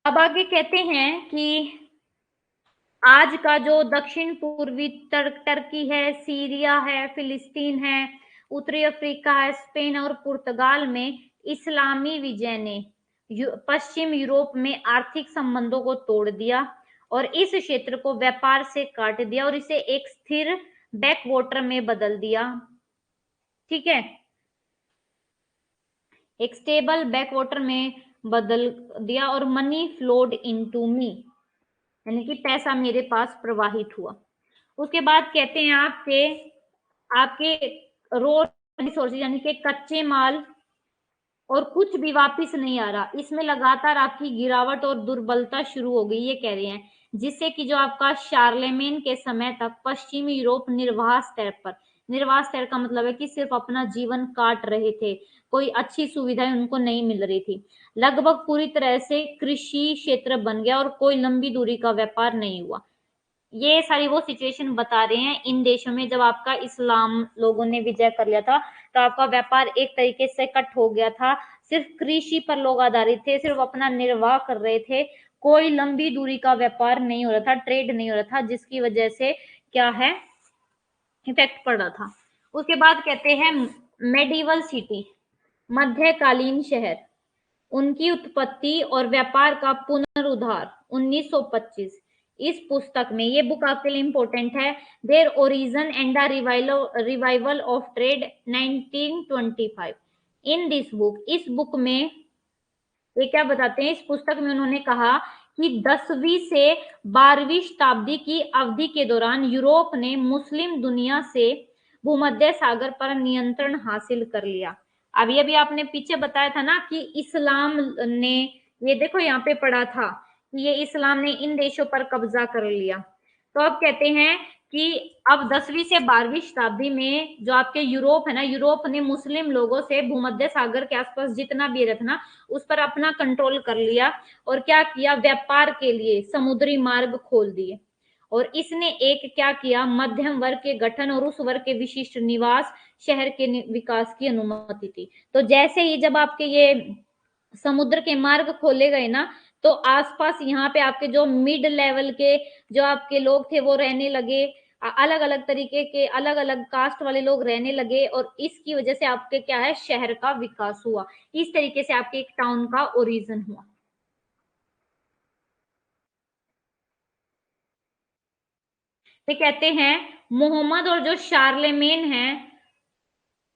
अब आगे कहते हैं कि आज का जो दक्षिण पूर्वी टर्की है, सीरिया है, फिलिस्तीन है, उत्तरी अफ्रीका है, स्पेन और पुर्तगाल में इस्लामी विजय ने पश्चिम यूरोप में आर्थिक संबंधों को तोड़ दिया और इस क्षेत्र को व्यापार से काट दिया और इसे एक स्थिर बैकवाटर में बदल दिया। ठीक है, एक स्टेबल बैकवाटर में बदल दिया और मनी फ्लोड इनटू मी, यानी कि पैसा मेरे पास प्रवाहित हुआ। उसके बाद कहते हैं आपके आपके रो रिसोर्सेज यानी कि कच्चे माल और कुछ भी वापस नहीं आ रहा, इसमें लगातार आपकी गिरावट और दुर्बलता शुरू हो गई, ये कह रहे हैं, जिससे कि जो आपका शार्लेमेन के समय तक पश्चिमी यूरोप निर्वाह स्तर पर, निर्वाह स्तर का मतलब है कि सिर्फ अपना जीवन काट रहे थे, कोई अच्छी सुविधाएं उनको नहीं मिल रही थी, लगभग पूरी तरह से कृषि क्षेत्र बन गया और कोई लंबी दूरी का व्यापार नहीं हुआ। ये सारी वो सिचुएशन बता रहे हैं इन देशों में जब आपका इस्लाम लोगों ने विजय कर लिया था, तो आपका व्यापार एक तरीके से कट हो गया था, सिर्फ कृषि पर लोग आधारित थे, सिर्फ अपना निर्वाह कर रहे थे, कोई लंबी दूरी का व्यापार नहीं हो रहा था, ट्रेड नहीं हो रहा था, जिसकी वजह से क्या है, इफेक्ट पड़ रहा था। उसके बाद कहते हैं मेडिवल सिटी, मध्यकालीन शहर, उनकी उत्पत्ति और व्यापार का पुनरुद्धार 1925। इस पुस्तक में, ये बुक आपके लिए इंपॉर्टेंट है, their origin and the revival of trade 1925। In this book, इस बुक में ये क्या बताते हैं, इस पुस्तक में उन्होंने कहा कि 10वीं से 12वीं शताब्दी की अवधि के दौरान यूरोप ने मुस्लिम दुनिया से भूमध्य सागर पर नियंत्रण हासिल कर लिया। अभी अभी आपने पीछे बताया था ना कि इस्लाम ने, ये देखो यहाँ पे पढ़ा था कि ये इस्लाम ने इन देशों पर कब्जा कर लिया। तो अब कहते हैं कि अब 10वीं से 12वीं शताब्दी में जो आपके यूरोप है ना, यूरोप ने मुस्लिम लोगों से भूमध्य सागर के आसपास जितना भी एरिया था ना, उस पर अपना कंट्रोल कर लिया और क्या किया, व्यापार के लिए समुद्री मार्ग खोल दिए और इसने एक क्या किया, मध्यम वर्ग के गठन और उस वर्ग के विशिष्ट निवास शहर के विकास की अनुमति थी। तो जैसे ही जब आपके ये समुद्र के मार्ग खोले गए ना, तो आसपास यहाँ पे आपके जो मिड लेवल के जो आपके लोग थे वो रहने लगे, अलग अलग तरीके के अलग अलग कास्ट वाले लोग रहने लगे और इसकी वजह से आपके क्या है, शहर का विकास हुआ, इस तरीके से आपके एक टाउन का ओरिजिन हुआ। तो कहते हैं मोहम्मद और जो शार्लेमेन है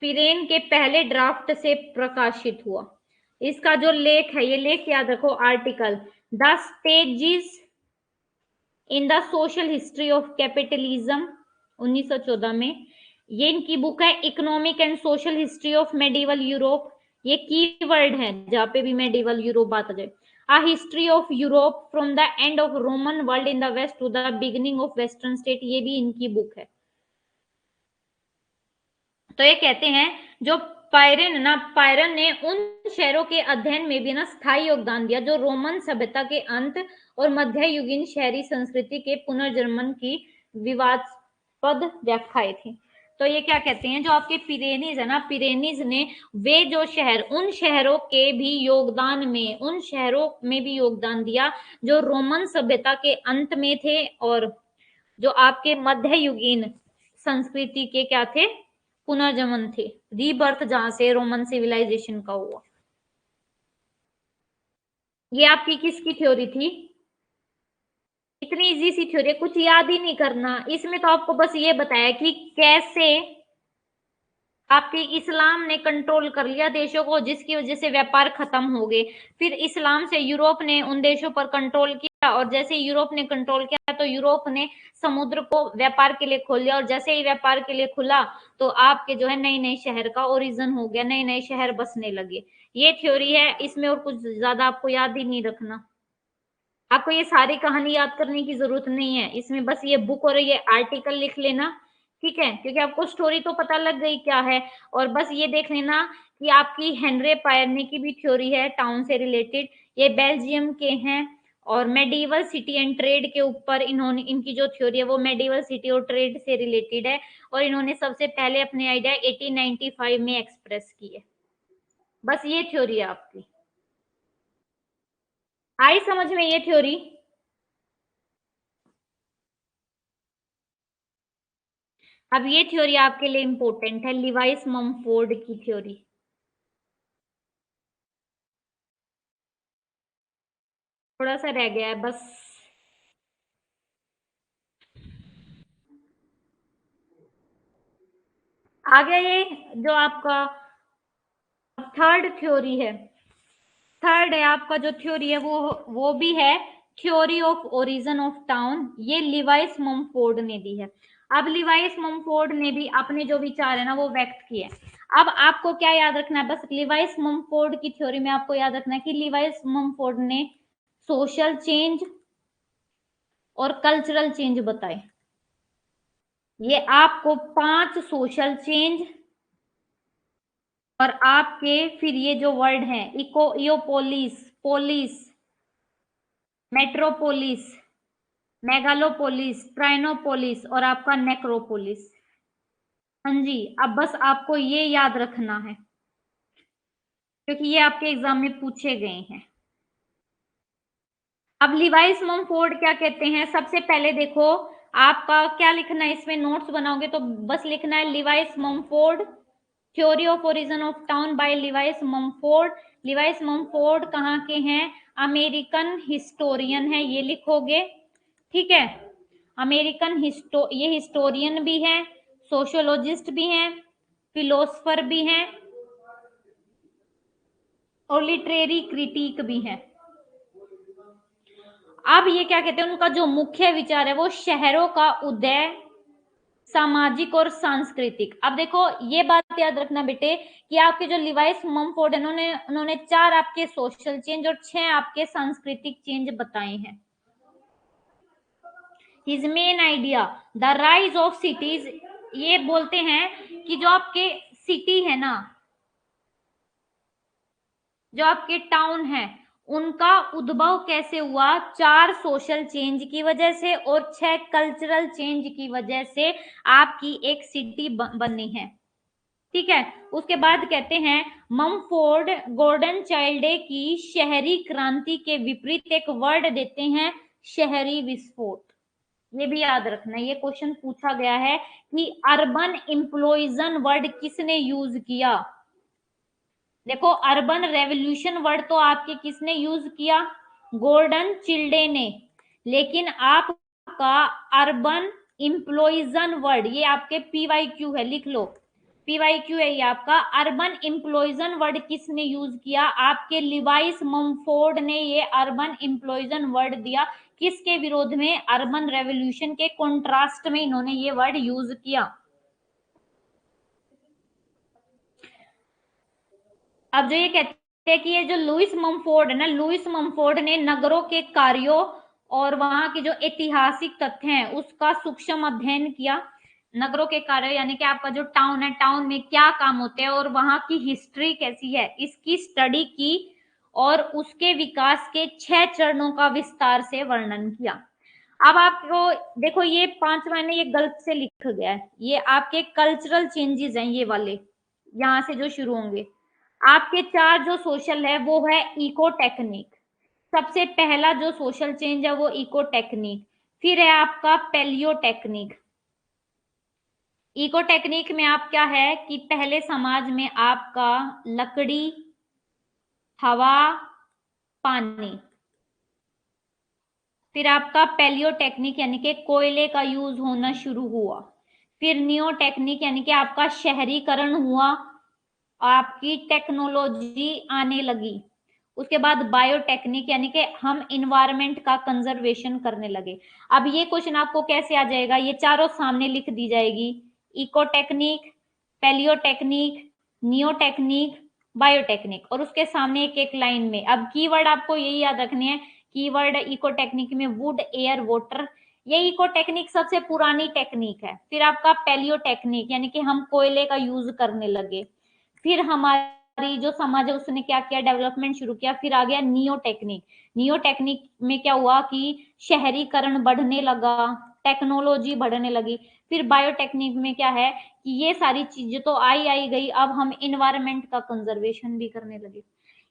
पिरेन के पहले ड्राफ्ट से प्रकाशित हुआ। इसका जो लेख है, ये लेख याद रखो, article the stages in the social history of capitalism 1914 में, ये इनकी बुक है, economic and social history of medieval Europe, ये कीवर्ड है जहां पे भी मेडिवल यूरोप बात आ जाए, a history of Europe from the end of Roman world in the west to the beginning of western state, ये भी इनकी बुक है। तो ये कहते हैं जो पायरन ने उन शहरों के अध्ययन में भी ना स्थायी योगदान दिया जो रोमन सभ्यता के अंत और मध्ययुगीन शहरी संस्कृति के पुनर्जन्म की विवादास्पद व्याख्याएं थी। तो ये क्या कहते हैं, जो आपके पिरेनीज है ना, पिरेनीज ने वे जो शहर, उन शहरों के भी योगदान में, उन शहरों में भी योगदान दिया जो रोमन सभ्यता के अंत में थे और जो आपके मध्ययुगीन संस्कृति के क्या थे, पुनर्जन्म थे, रीबर्थ जहां से रोमन सिविलाइजेशन का हुआ। ये आपकी किसकी थ्योरी थी, इतनी इजी सी थ्योरी, कुछ याद ही नहीं करना, इसमें तो आपको बस ये बताया कि कैसे आपके इस्लाम ने कंट्रोल कर लिया देशों को, जिसकी वजह से व्यापार खत्म हो गए, फिर इस्लाम से यूरोप ने उन देशों पर कंट्रोल किया और जैसे यूरोप ने कंट्रोल किया तो यूरोप ने समुद्र को व्यापार के लिए खोल दिया और जैसे ही व्यापार के लिए खुला तो आपके जो है नए नए शहर का ओरिजिन हो गया, नए नए शहर बसने लगे। ये थ्योरी है, इसमें और कुछ ज्यादा आपको याद ही नहीं रखना, आपको ये सारी कहानी याद करने की जरूरत नहीं है, इसमें बस ये बुक और ये आर्टिकल लिख लेना ठीक है, क्योंकि आपको स्टोरी तो पता लग गई क्या है। और बस ये देख लेना कि आपकी हेनरी पायरने की भी थ्योरी है टाउन से रिलेटेड, ये बेल्जियम के हैं। और मेडिवल सिटी एंड ट्रेड के ऊपर इन्होंने, इनकी जो थ्योरी है वो मेडिवल सिटी और ट्रेड से रिलेटेड है। और इन्होंने सबसे पहले अपने आइडिया 1895 में एक्सप्रेस किए। बस ये थ्योरी है आपकी। आई समझ में ये थ्योरी? अब ये थ्योरी आपके लिए इंपॉर्टेंट है, लिवाइस ममफोर्ड की थ्योरी। थोड़ा सा रह गया है बस। आ गया ये जो आपका थर्ड थ्योरी है। थर्ड है आपका जो थ्योरी है वो भी है theory of origin of town. ये लिवाइस ममफोर्ड ने दी है। अब लिवाइस ममफोर्ड ने भी अपने जो विचार है ना वो व्यक्त किए। अब आपको क्या याद रखना है, बस लिवाइस ममफोर्ड की थ्योरी में आपको याद रखना है कि लिवाइस ममफोर्ड ने सोशल चेंज और कल्चरल चेंज बताए। ये आपको 5 सोशल चेंज और आपके फिर ये जो वर्ड है इको इयोपोलिस, पोलिस, मेट्रोपोलिस, मेगालोपोलिस, ट्राइनोपोलिस और आपका नेक्रोपोलिस। हाँ जी, अब बस आपको ये याद रखना है क्योंकि ये आपके एग्जाम में पूछे गए हैं। अब लिवाइस ममफोर्ड क्या कहते हैं, सबसे पहले देखो आपका क्या लिखना है इसमें, नोट्स बनाओगे तो बस लिखना है Levi's Mumford, theory of origin of town bye Levi's Mumford. Levi's Mumford कहाँ के हैं, अमेरिकन हिस्टोरियन है, ये लिखोगे। ठीक है, अमेरिकन ये हिस्टोरियन भी हैं, सोशियोलॉजिस्ट भी हैं, फिलोसफर भी हैं और लिटरेरी क्रिटिक भी हैं। अब ये क्या कहते हैं, उनका जो मुख्य विचार है वो शहरों का उदय, सामाजिक और सांस्कृतिक। अब देखो ये बात याद रखना बेटे कि आपके जो लिवाइस ममफोर्ड है उन्होंने 4 आपके सोशल चेंज और 6 आपके सांस्कृतिक चेंज बताए हैं। His main idea the rise of cities, ये बोलते हैं कि जो आपके सिटी है ना, जो आपके टाउन है, उनका उद्भव कैसे हुआ, 4 सोशल चेंज की वजह से और 6 कल्चरल चेंज की वजह से आपकी एक सिटी बनी है। ठीक है, उसके बाद कहते हैं ममफोर्ड गोल्डन चाइल्ड की शहरी क्रांति के विपरीत एक वर्ड देते हैं, शहरी विस्फोट। ये भी याद रखना, ये क्वेश्चन पूछा गया है कि अर्बन इम्प्लोइजन वर्ड किसने यूज किया। देखो अर्बन रेवोल्यूशन वर्ड तो आपके किसने यूज किया, गोल्डन चिल्डे ने। लेकिन आपका अर्बन इम्प्लॉइजन वर्ड, ये आपके पीवाईक्यू है, लिख लो, पीवाईक्यू है ये आपका। अर्बन इम्प्लॉइजन वर्ड किसने यूज किया, आपके लिवाइस ममफोर्ड ने ये अर्बन इम्प्लॉइजन वर्ड दिया। किसके विरोध में, अर्बन रेवोल्यूशन के कॉन्ट्रास्ट में इन्होंने ये वर्ड यूज किया। अब जो ये कहते हैं कि ये जो लुइस ममफोर्ड है ना, लुइस ममफोर्ड ने नगरों के कार्यों और वहां के जो ऐतिहासिक तथ्य हैं उसका सूक्ष्म अध्ययन किया। नगरों के कार्य यानी कि आपका जो टाउन है, टाउन में क्या काम होते हैं और वहां की हिस्ट्री कैसी है, इसकी स्टडी की और उसके विकास के 6 चरणों का विस्तार से वर्णन किया। अब आपको देखो ये 5 मैंने ये गलत से लिख गया है, ये आपके कल्चरल चेंजेस हैं ये वाले, यहाँ से जो शुरू होंगे। आपके 4 जो सोशल है वो है इको टेक्निक। सबसे पहला जो सोशल चेंज है वो इको टेक्निक। फिर है आपका पेलियो टेक्निक। इको टेक्निक में आप क्या है कि पहले समाज में आपका लकड़ी, हवा, पानी। फिर आपका पेलियो टेक्निक यानी कि कोयले का यूज होना शुरू हुआ। फिर नियो टेक्निक यानी कि आपका शहरीकरण हुआ, आपकी टेक्नोलॉजी आने लगी। उसके बाद बायोटेक्निक यानी कि हम इन्वायरमेंट का कंजर्वेशन करने लगे। अब ये क्वेश्चन आपको कैसे आ जाएगा, ये चारों सामने लिख दी जाएगी, eco technique, paleo technique, neo technique, biotechnique, और उसके सामने एक एक लाइन में। अब कीवर्ड आपको यही याद रखने हैं, कीवर्ड इको टेक्निक में वुड, एयर, वाटर, ये इको टेक्निक सबसे पुरानी टेक्निक है। फिर आपका पैलियो टेक्निक, यानी कि हम कोयले का यूज करने लगे। फिर हमारी जो समाज है उसने क्या किया, डेवलपमेंट शुरू किया। फिर आ गया नियो टेक्निक। नियो टेक्निक में क्या हुआ कि शहरीकरण बढ़ने लगा, टेक्नोलॉजी बढ़ने लगी। फिर बायोटेक्निक में क्या है कि ये सारी चीजें तो आई गई, अब हम इन्वायरमेंट का कंजर्वेशन भी करने लगे।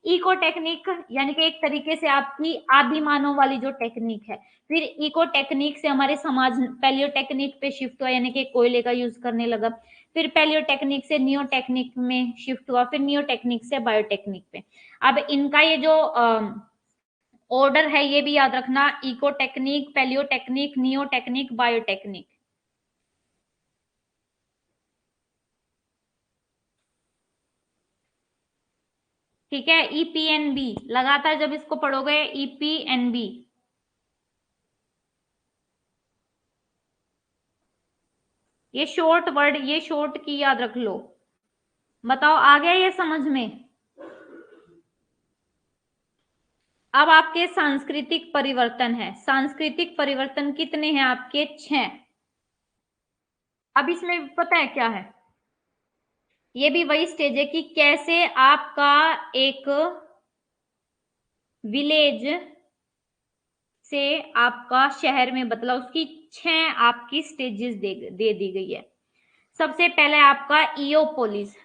इको टेक्निक यानी कि एक तरीके से आपकी आदि मानव वाली जो टेक्निक है। फिर इको टेक्निक से हमारे समाज पैलियो टेक्निक पे शिफ्ट हुआ, यानी कि कोयले का यूज करने लगा। फिर पैलियो टेक्निक से नियो टेक्निक में शिफ्ट हुआ, फिर नियो टेक्निक से बायोटेक्निक पे। अब इनका ये जो ऑर्डर है ये भी याद रखना, eco technique, palaeo technique, neo technique, biotechnique. ठीक है, ईपीएनबी लगातार जब इसको पढ़ोगे, ईपीएनबी। ये शॉर्ट वर्ड, ये शॉर्ट की याद रख लो। बताओ आ गया ये समझ में? अब आपके सांस्कृतिक परिवर्तन है। सांस्कृतिक परिवर्तन कितने हैं आपके? 6। अब इसमें पता है क्या है, ये भी वही स्टेज है कि कैसे आपका एक विलेज से आपका शहर में बदला, उसकी 6 आपकी स्टेजेस दे दी गई है। सबसे पहले आपका ईओपोलिस।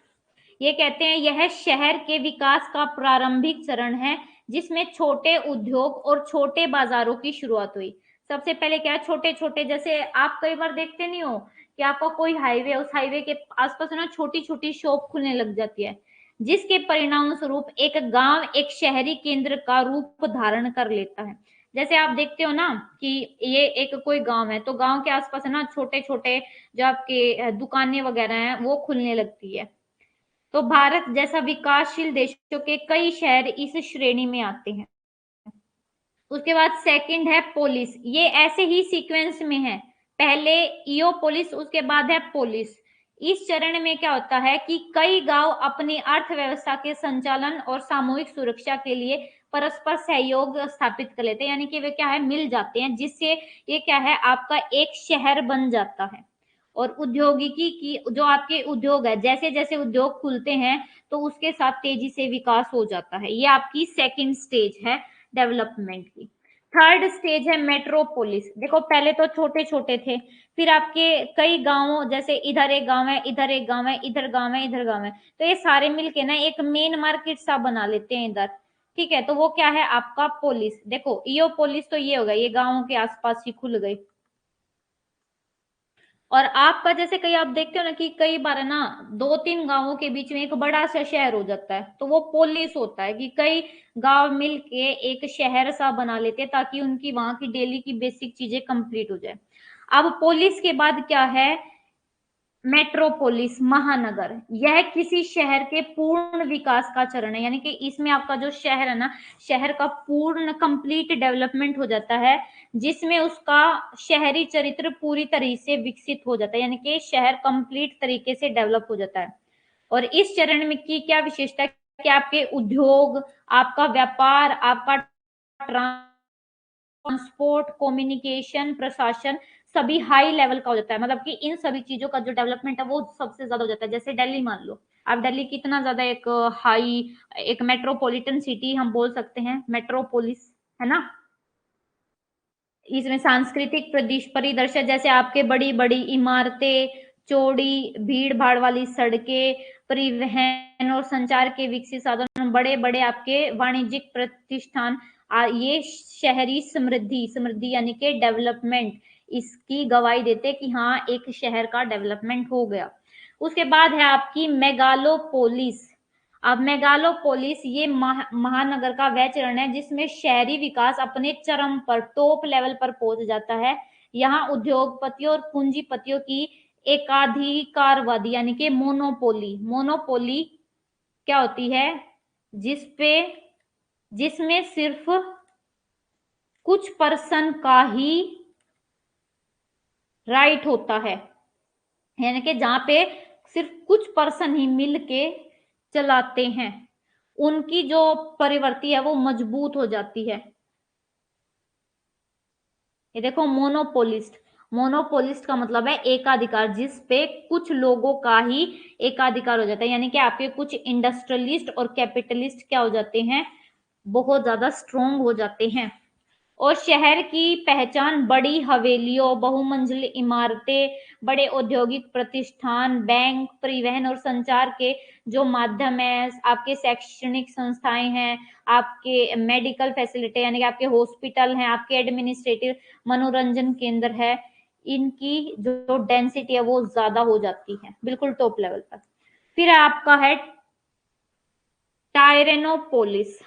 ये कहते हैं यह शहर के विकास का प्रारंभिक चरण है जिसमें छोटे उद्योग और छोटे बाजारों की शुरुआत हुई। सबसे पहले क्या है, छोटे छोटे, जैसे आप कई बार देखते नहीं हो कि आपका कोई हाईवे, उस हाईवे के आसपास ना छोटी छोटी शॉप खुलने लग जाती है, जिसके परिणाम स्वरूप एक गांव एक शहरी केंद्र का रूप धारण कर लेता है। जैसे आप देखते हो ना कि ये एक कोई गांव है, तो गांव के आसपास है ना छोटे छोटे जो आपके दुकानें वगैरह हैं वो खुलने लगती है। तो भारत जैसा विकासशील देशों के कई शहर इस श्रेणी में आते हैं। उसके बाद सेकंड है पोलिस, ये ऐसे ही सीक्वेंस में है, पहले ईओ पोलिस, उसके बाद है पोलिस। इस चरण में क्या होता है कि कई गांव अपनी अर्थव्यवस्था के संचालन और सामूहिक सुरक्षा के लिए परस्पर सहयोग स्थापित कर लेते हैं, यानी कि वे क्या है, मिल जाते हैं, जिससे ये क्या है, आपका एक शहर बन जाता है। और औद्योगिकी की जो आपके उद्योग है, जैसे जैसे उद्योग खुलते हैं तो उसके साथ तेजी से विकास हो जाता है। ये आपकी सेकंड स्टेज है डेवलपमेंट की। थर्ड स्टेज है मेट्रोपोलिस। देखो पहले तो छोटे छोटे थे, फिर आपके कई गांवों, जैसे इधर एक गांव है, इधर एक गांव है, इधर गांव है, इधर गांव है, तो ये सारे मिलके ना एक मेन मार्केट सा बना लेते हैं इधर। ठीक है, तो वो क्या है आपका पोलिस। देखो ईओ पोलिस तो ये होगा, ये गांवों के आसपास ही खुल गई। और आपका जैसे कई आप देखते हो ना कि कई बार है ना 2-3 गांवों के बीच में एक बड़ा सा शहर हो जाता है, तो वो पोलिस होता है कि कई गांव मिलके एक शहर सा बना लेते हैं ताकि उनकी वहां की डेली की बेसिक चीजें कंप्लीट हो जाए। अब पुलिस के बाद क्या है, मेट्रोपोलिस, महानगर। यह किसी शहर के पूर्ण विकास का चरण है, यानी कि इसमें आपका जो शहर है ना, शहर का पूर्ण कंप्लीट डेवलपमेंट हो जाता है, जिसमें उसका शहरी चरित्र पूरी तरह से विकसित हो जाता है, यानी कि शहर कंप्लीट तरीके से डेवलप हो जाता है। और इस चरण में की क्या विशेषता है कि आपके उद्योग, आपका व्यापार, आपका ट्रांसपोर्ट, कम्युनिकेशन, प्रशासन सभी हाई लेवल का हो जाता है। मतलब कि इन सभी चीजों का जो डेवलपमेंट है वो सबसे ज्यादा हो जाता है। जैसे दिल्ली मान लो, अब दिल्ली कितना ज्यादा एक हाई, एक मेट्रोपॉलिटन सिटी हम बोल सकते हैं, मेट्रोपोलिस, है ना। इसमें सांस्कृतिक परिदृश्य, जैसे आपके बड़ी बड़ी इमारतें, चौड़ी भीड़ भाड़ वाली सड़कें, परिवहन और संचार के विकसित साधन, बड़े बड़े आपके वाणिज्यिक प्रतिष्ठान, ये शहरी समृद्धि, समृद्धि यानी कि डेवलपमेंट, इसकी गवाही देते कि हाँ एक शहर का डेवलपमेंट हो गया। उसके बाद है आपकी मेगालोपोलिस। अब मेगालोपोलिस ये महानगर का वह चरण है जिसमें शहरी विकास अपने चरम पर, टॉप लेवल पर पहुंच जाता है। यहाँ उद्योगपतियों और पूंजीपतियों की एकाधिकारवादी यानी कि मोनोपोली, मोनोपोली क्या होती है, जिसपे जिसमें सिर्फ कुछ पर्सन का ही राइट होता है, यानी कि जहां पे सिर्फ कुछ पर्सन ही मिल के चलाते हैं, उनकी जो परिवर्ती है वो मजबूत हो जाती है। ये देखो मोनोपोलिस्ट, मोनोपोलिस्ट का मतलब है एकाधिकार, जिस पे कुछ लोगों का ही एकाधिकार हो जाता है, यानी कि आपके कुछ इंडस्ट्रियलिस्ट और कैपिटलिस्ट क्या हो जाते हैं, बहुत ज्यादा स्ट्रोंग हो जाते हैं। और शहर की पहचान बड़ी हवेलियों, बहुमंजिल इमारतें, बड़े औद्योगिक प्रतिष्ठान, बैंक, परिवहन और संचार के जो माध्यम है, आपके शैक्षणिक संस्थाएं हैं, आपके मेडिकल फैसिलिटी यानी कि आपके हॉस्पिटल हैं, आपके एडमिनिस्ट्रेटिव मनोरंजन केंद्र है, इनकी जो डेंसिटी है वो ज्यादा हो जाती है, बिल्कुल टॉप लेवल पर। फिर आपका है टायरेनोपोलिस।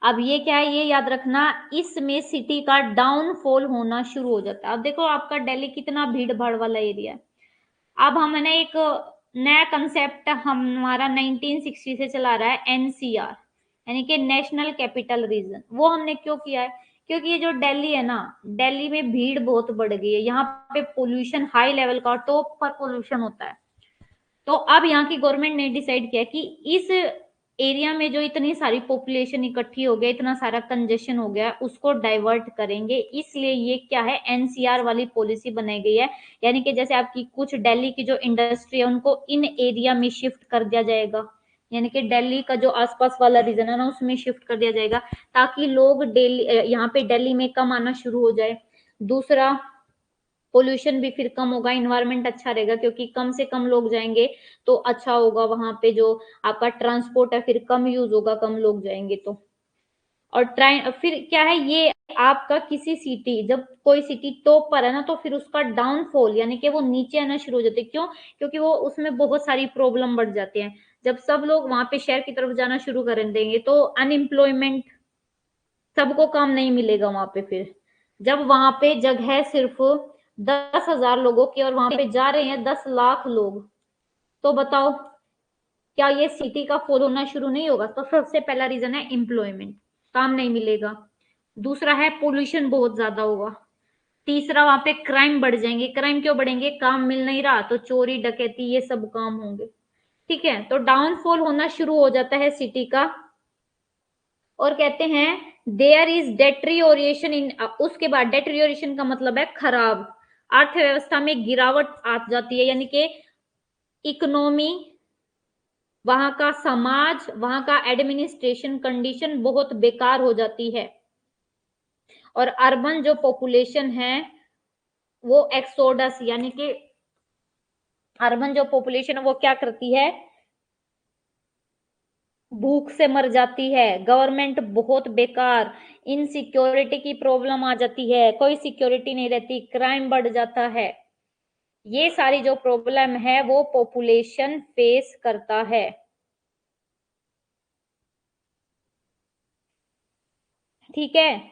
अब ये क्या है, ये याद रखना, इसमें सिटी का डाउनफॉल होना शुरू हो जाता है। अब देखो आपका दिल्ली कितना भीड़ भाड़ वाला एरिया है। अब हमने एक नया कंसेप्ट हमारा 1960 से चला रहा है, एनसीआर यानी कि नेशनल कैपिटल रीजन। वो हमने क्यों किया है, क्योंकि ये जो दिल्ली है ना, दिल्ली में भीड़ बहुत बढ़ गई है, यहाँ पे पोल्यूशन हाई लेवल का, टॉप पर पोल्यूशन होता है। तो अब यहाँ की गवर्नमेंट ने डिसाइड किया कि इस एरिया में जो इतनी सारी पॉपुलेशन इकट्ठी हो गई, इतना सारा कंजेशन हो गया, उसको डाइवर्ट करेंगे, इसलिए ये क्या है, एनसीआर वाली पॉलिसी बनाई गई है। यानी कि जैसे आपकी कुछ दिल्ली की जो इंडस्ट्री है उनको इन एरिया में शिफ्ट कर दिया जाएगा, यानी कि दिल्ली का जो आसपास वाला रीजन है ना उसमें शिफ्ट कर दिया जाएगा, ताकि लोग दिल्ली, यहाँ पे दिल्ली में कम आना शुरू हो जाए। दूसरा, पोल्यूशन भी फिर कम होगा, इन्वायरमेंट अच्छा रहेगा, क्योंकि कम से कम लोग जाएंगे तो अच्छा होगा, वहां पे जो आपका ट्रांसपोर्ट है फिर कम यूज होगा, कम लोग जाएंगे तो। और ट्राइन फिर क्या है, ये आपका किसी सिटी, जब कोई सिटी टॉप पर है ना तो फिर उसका डाउनफॉल यानी कि वो नीचे आना शुरू हो जाते हैं। क्यों, क्योंकि वो उसमें बहुत सारी प्रॉब्लम बढ़ जाती हैं। जब सब लोग वहां पे शहर की तरफ जाना शुरू कर देंगे तो अनएम्प्लॉयमेंट, सबको काम नहीं मिलेगा वहां पे। फिर जब वहां पे जगह सिर्फ 10,000 लोगों की और वहां पे जा रहे हैं 10 लाख लोग, तो बताओ क्या ये सिटी का फॉल होना शुरू नहीं होगा। तो सबसे पहला रीजन है एम्प्लॉयमेंट, काम नहीं मिलेगा। दूसरा है पोल्यूशन बहुत ज्यादा होगा। तीसरा, वहां पे क्राइम बढ़ जाएंगे। क्राइम क्यों बढ़ेंगे, काम मिल नहीं रहा तो चोरी डकैती ये सब काम होंगे। ठीक है, तो डाउनफॉल होना शुरू हो जाता है सिटी का। और कहते हैं देयर इज डेट्रियोरेशन इन, उसके बाद डेट्रियोरेशन का मतलब है खराब, अर्थव्यवस्था में गिरावट आ जाती है, यानी कि इकोनॉमी, वहां का समाज, वहां का एडमिनिस्ट्रेशन कंडीशन बहुत बेकार हो जाती है। और अर्बन जो पॉपुलेशन है वो एक्सोडस, यानी कि अर्बन जो पॉपुलेशन है वो क्या करती है, भूख से मर जाती है, गवर्नमेंट बहुत बेकार, इनसिक्योरिटी की प्रॉब्लम आ जाती है, कोई सिक्योरिटी नहीं रहती, क्राइम बढ़ जाता है। ये सारी जो प्रॉब्लम है वो पॉपुलेशन फेस करता है। ठीक है,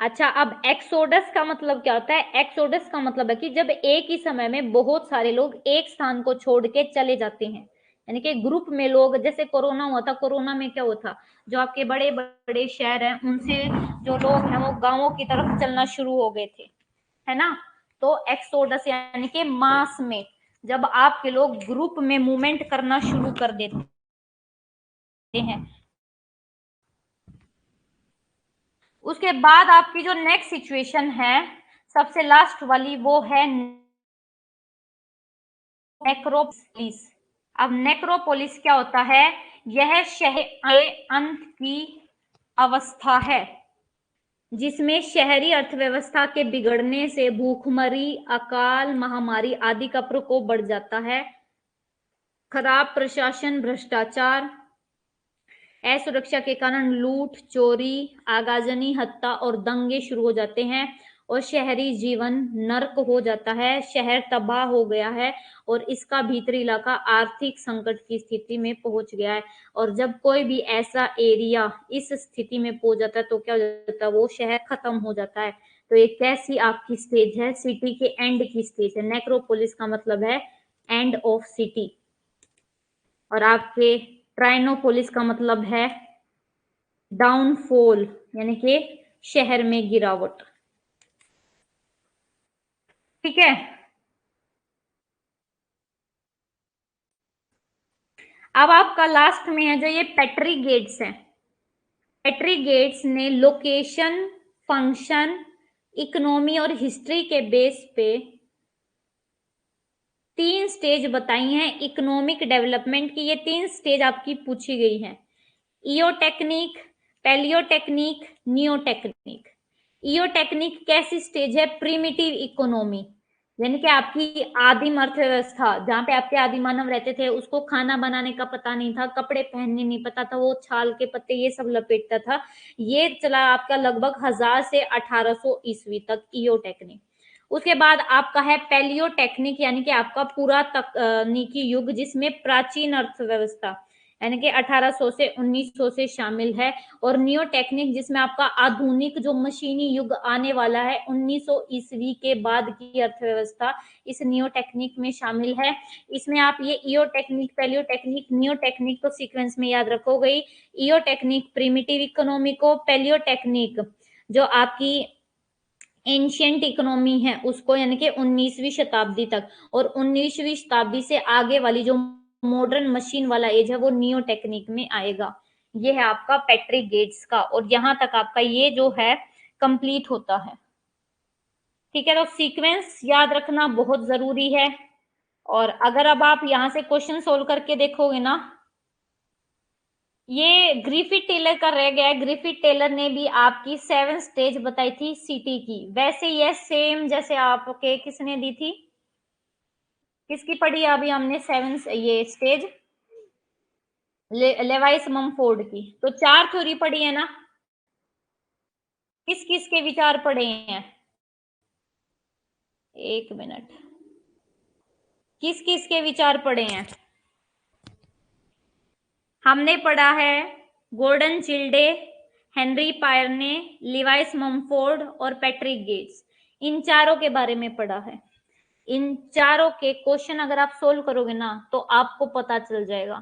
अच्छा अब एक्सोडस का मतलब क्या होता है, एक्सोडस का मतलब है कि जब एक ही समय में बहुत सारे लोग एक स्थान को छोड़ के चले जाते हैं, यानी कि ग्रुप में लोग, जैसे कोरोना हुआ था, कोरोना में क्या हुआ था, जो आपके बड़े बड़े शहर हैं उनसे जो लोग हैं वो गांवों की तरफ चलना शुरू हो गए थे, है ना। तो एक्सोडस यानी कि मास में जब आपके लोग ग्रुप में मूवमेंट करना शुरू कर देते हैं। उसके बाद आपकी जो नेक्स्ट सिचुएशन है, सबसे लास्ट वाली, वो है नेक्रोपोलिस। अब नेक्रोपोलिस क्या होता है, यह शहर के अंत की अवस्था है, जिसमें शहरी अर्थव्यवस्था के बिगड़ने से भूखमरी, अकाल, महामारी आदि का प्रकोप बढ़ जाता है। खराब प्रशासन, भ्रष्टाचार, असुरक्षा के कारण लूट, चोरी, आगाजनी, हत्या और दंगे शुरू हो जाते हैं, और शहरी जीवन नर्क हो जाता है, शहर तबाह हो गया है, और इसका भीतरी इलाका आर्थिक संकट की स्थिति में पहुंच गया है। और जब कोई भी ऐसा एरिया इस स्थिति में पहुंच जाता है तो क्या हो जाता है, वो शहर खत्म हो जाता है। तो ये कैसी आपकी स्टेज है, सिटी के एंड की स्टेज है। नेक्रोपोलिस का मतलब है एंड ऑफ सिटी, और आपके ट्राइनोपोलिस का मतलब है डाउनफॉल, यानी कि शहर में गिरावट। ठीक है। अब आपका लास्ट में है जो ये पेट्री गेट्स है। पेट्री गेट्स ने लोकेशन, फंक्शन, इकोनॉमी और हिस्ट्री के बेस पे 3 स्टेज बताई हैं इकोनॉमिक डेवलपमेंट की। ये 3 स्टेज आपकी पूछी गई हैं। Eo technique, palaeo technique, neo technique. Eo technique कैसी स्टेज है? प्रिमिटिव इकोनॉमी, यानी कि आपकी आदिम अर्थव्यवस्था, जहां पे आपके आदि मानव रहते थे, उसको खाना बनाने का पता नहीं था, कपड़े पहनने नहीं पता था, वो छाल के पत्ते ये सब लपेटता था। ये चला आपका लगभग 1000 से 1800 ईस्वी तक ईओ टेक्निक। उसके बाद आपका है पैलियो टेक्निक, यानी कि आपका पूरा तकनीकी युग, जिसमें प्राचीन अर्थव्यवस्था यानी कि 1800 से 1900 से शामिल है। और नियो टेक्निक जिसमें आपका आधुनिक जो मशीनी युग आने वाला है 1900 ईस्वी के बाद की अर्थव्यवस्था इस नियो टेक्निक में शामिल है। इसमें आप ये eo technique, palaeo technique, neo technique को सीक्वेंस में याद रखोगे। ईओ टेक्निक प्रिमिटिव इकोनॉमी को, पैलियो टेक्निक जो आपकी एंशियंट इकोनॉमी है उसको, यानी कि 19वीं शताब्दी तक, और 19वीं शताब्दी से आगे वाली जो मॉडर्न मशीन वाला एज है वो नियो टेक्निक में आएगा। ये है आपका पेट्री गेट्स का, और यहां तक आपका ये जो है कंप्लीट होता है। ठीक है, तो सीक्वेंस याद रखना बहुत जरूरी है। और अगर अब आप यहां से क्वेश्चन सोल्व करके देखोगे ना, ये ग्रिफिथ टेलर का रह गया है। ग्रिफिथ टेलर ने भी आपकी 7 स्टेज बताई थी सिटी की। वैसे ये सेम जैसे आपके किसने दी थी, किसकी पढ़ी अभी हमने 7 ये स्टेज, लेवाइस ममफोर्ड की। तो 4 थ्योरी पढ़ी है ना। किस किस के विचार पढ़े हैं? एक मिनट, किस किस के विचार पढ़े हैं? हमने पढ़ा है गॉर्डन चिल्डे, हेनरी पायरने, लिवाइस ममफोर्ड और पैट्रिक गेट्स। इन चारों के बारे में पढ़ा है। इन चारों के क्वेश्चन अगर आप सोल्व करोगे ना तो आपको पता चल जाएगा।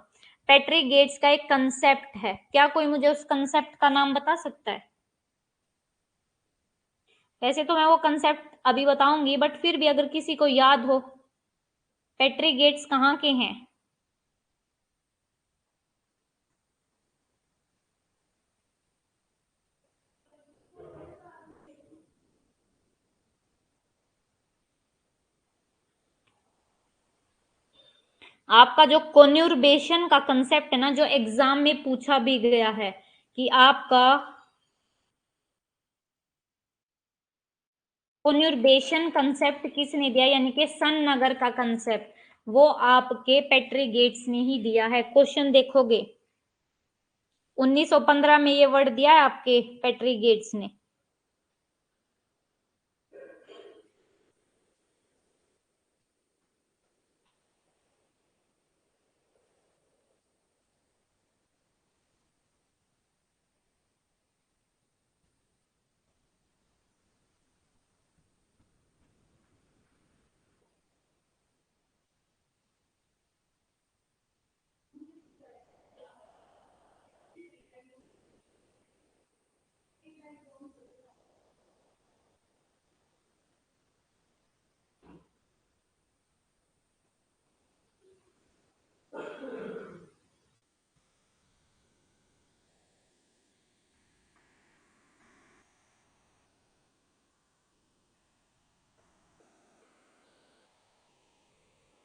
पैट्रिक गेट्स का एक कंसेप्ट है, क्या कोई मुझे उस कंसेप्ट का नाम बता सकता है? वैसे तो मैं वो कंसेप्ट अभी बताऊंगी, बट फिर भी अगर किसी को याद हो, पैट्रिक गेट्स कहाँ के हैं? आपका जो कोन्यूरबेशन का कंसेप्ट है ना, जो एग्जाम में पूछा भी गया है कि आपका कोन्यूरबेशन कंसेप्ट किसने दिया, यानी कि सन नगर का कंसेप्ट, वो आपके पैट्रिक गेट्स ने ही दिया है। क्वेश्चन देखोगे 1915 में ये वर्ड दिया है आपके पैट्रिक गेट्स ने।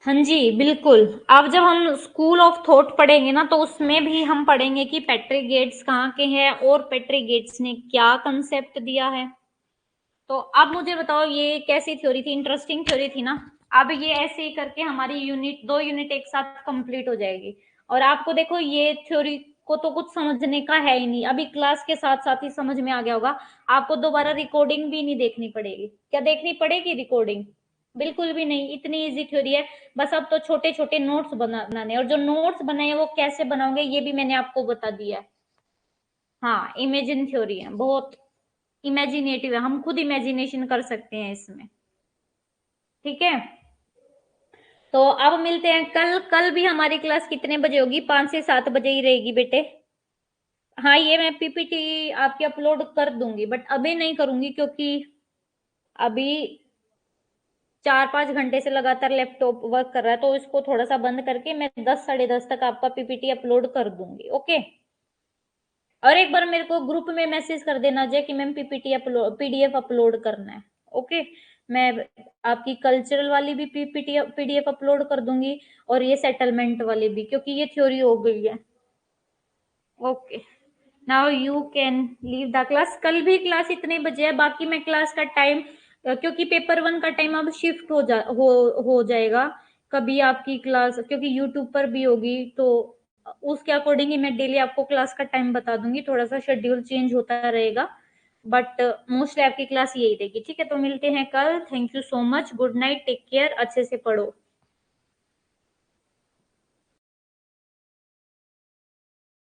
हाँ जी बिल्कुल। अब जब हम स्कूल ऑफ थॉट पढ़ेंगे ना, तो उसमें भी हम पढ़ेंगे कि पैट्रिक गेट्स कहाँ के हैं और पैट्रिक गेट्स ने क्या कंसेप्ट दिया है। तो अब मुझे बताओ ये कैसी थ्योरी थी? इंटरेस्टिंग थ्योरी थी ना। अब ये ऐसे ही करके हमारी यूनिट 2 यूनिट एक साथ कंप्लीट हो जाएगी। और आपको देखो ये थ्योरी को तो कुछ समझने का है ही नहीं, अभी क्लास के साथ साथ ही समझ में आ गया होगा। आपको दोबारा रिकॉर्डिंग भी नहीं देखनी पड़ेगी। क्या देखनी पड़ेगी रिकॉर्डिंग? बिल्कुल भी नहीं, इतनी इजी थ्योरी है। बस अब तो छोटे छोटे नोट्स बनाने, और जो नोट्स बनाए वो कैसे बनाओगे ये भी मैंने आपको बता दिया है। हाँ, इमेजिन थ्योरी है, बहुत इमेजिनेटिव है, हम खुद इमेजिनेशन कर सकते हैं इसमें। ठीक है, तो अब मिलते हैं कल। कल भी हमारी क्लास कितने बजे होगी? 5 से 7 बजे ही रहेगी बेटे। हाँ, ये मैं पीपीटी आपकी अपलोड कर दूंगी, बट अभी नहीं करूंगी क्योंकि अभी 4-5 घंटे से लगातार लैपटॉप वर्क कर रहा है, तो इसको थोड़ा सा बंद करके मैं 10 साढ़े 10 तक आपका पीपीटी अपलोड कर दूंगी। ओके, और एक बार मेरे को ग्रुप में मैसेज कर देना जय कि ma'am PPT upload PDF upload करना है। ओके, मैं आपकी कल्चरल वाली भी पीपीटी पीडीएफ अपलोड कर दूंगी और ये सेटलमेंट वाली भी, क्योंकि ये थ्योरी हो गई है। Okay, now you can leave the class. कल भी क्लास इतने बजे है, बाकी मैं क्लास का टाइम, क्योंकि पेपर 1 का टाइम अब शिफ्ट हो जाएगा। कभी आपकी क्लास क्योंकि यूट्यूब पर भी होगी, तो उसके अकॉर्डिंग ही मैं डेली आपको क्लास का टाइम बता दूंगी, थोड़ा सा शेड्यूल चेंज होता रहेगा, बट मोस्टली आपकी क्लास यही रहेगी। ठीक है, तो मिलते हैं कल। Thank you so much, good night, take care, अच्छे से पढ़ो।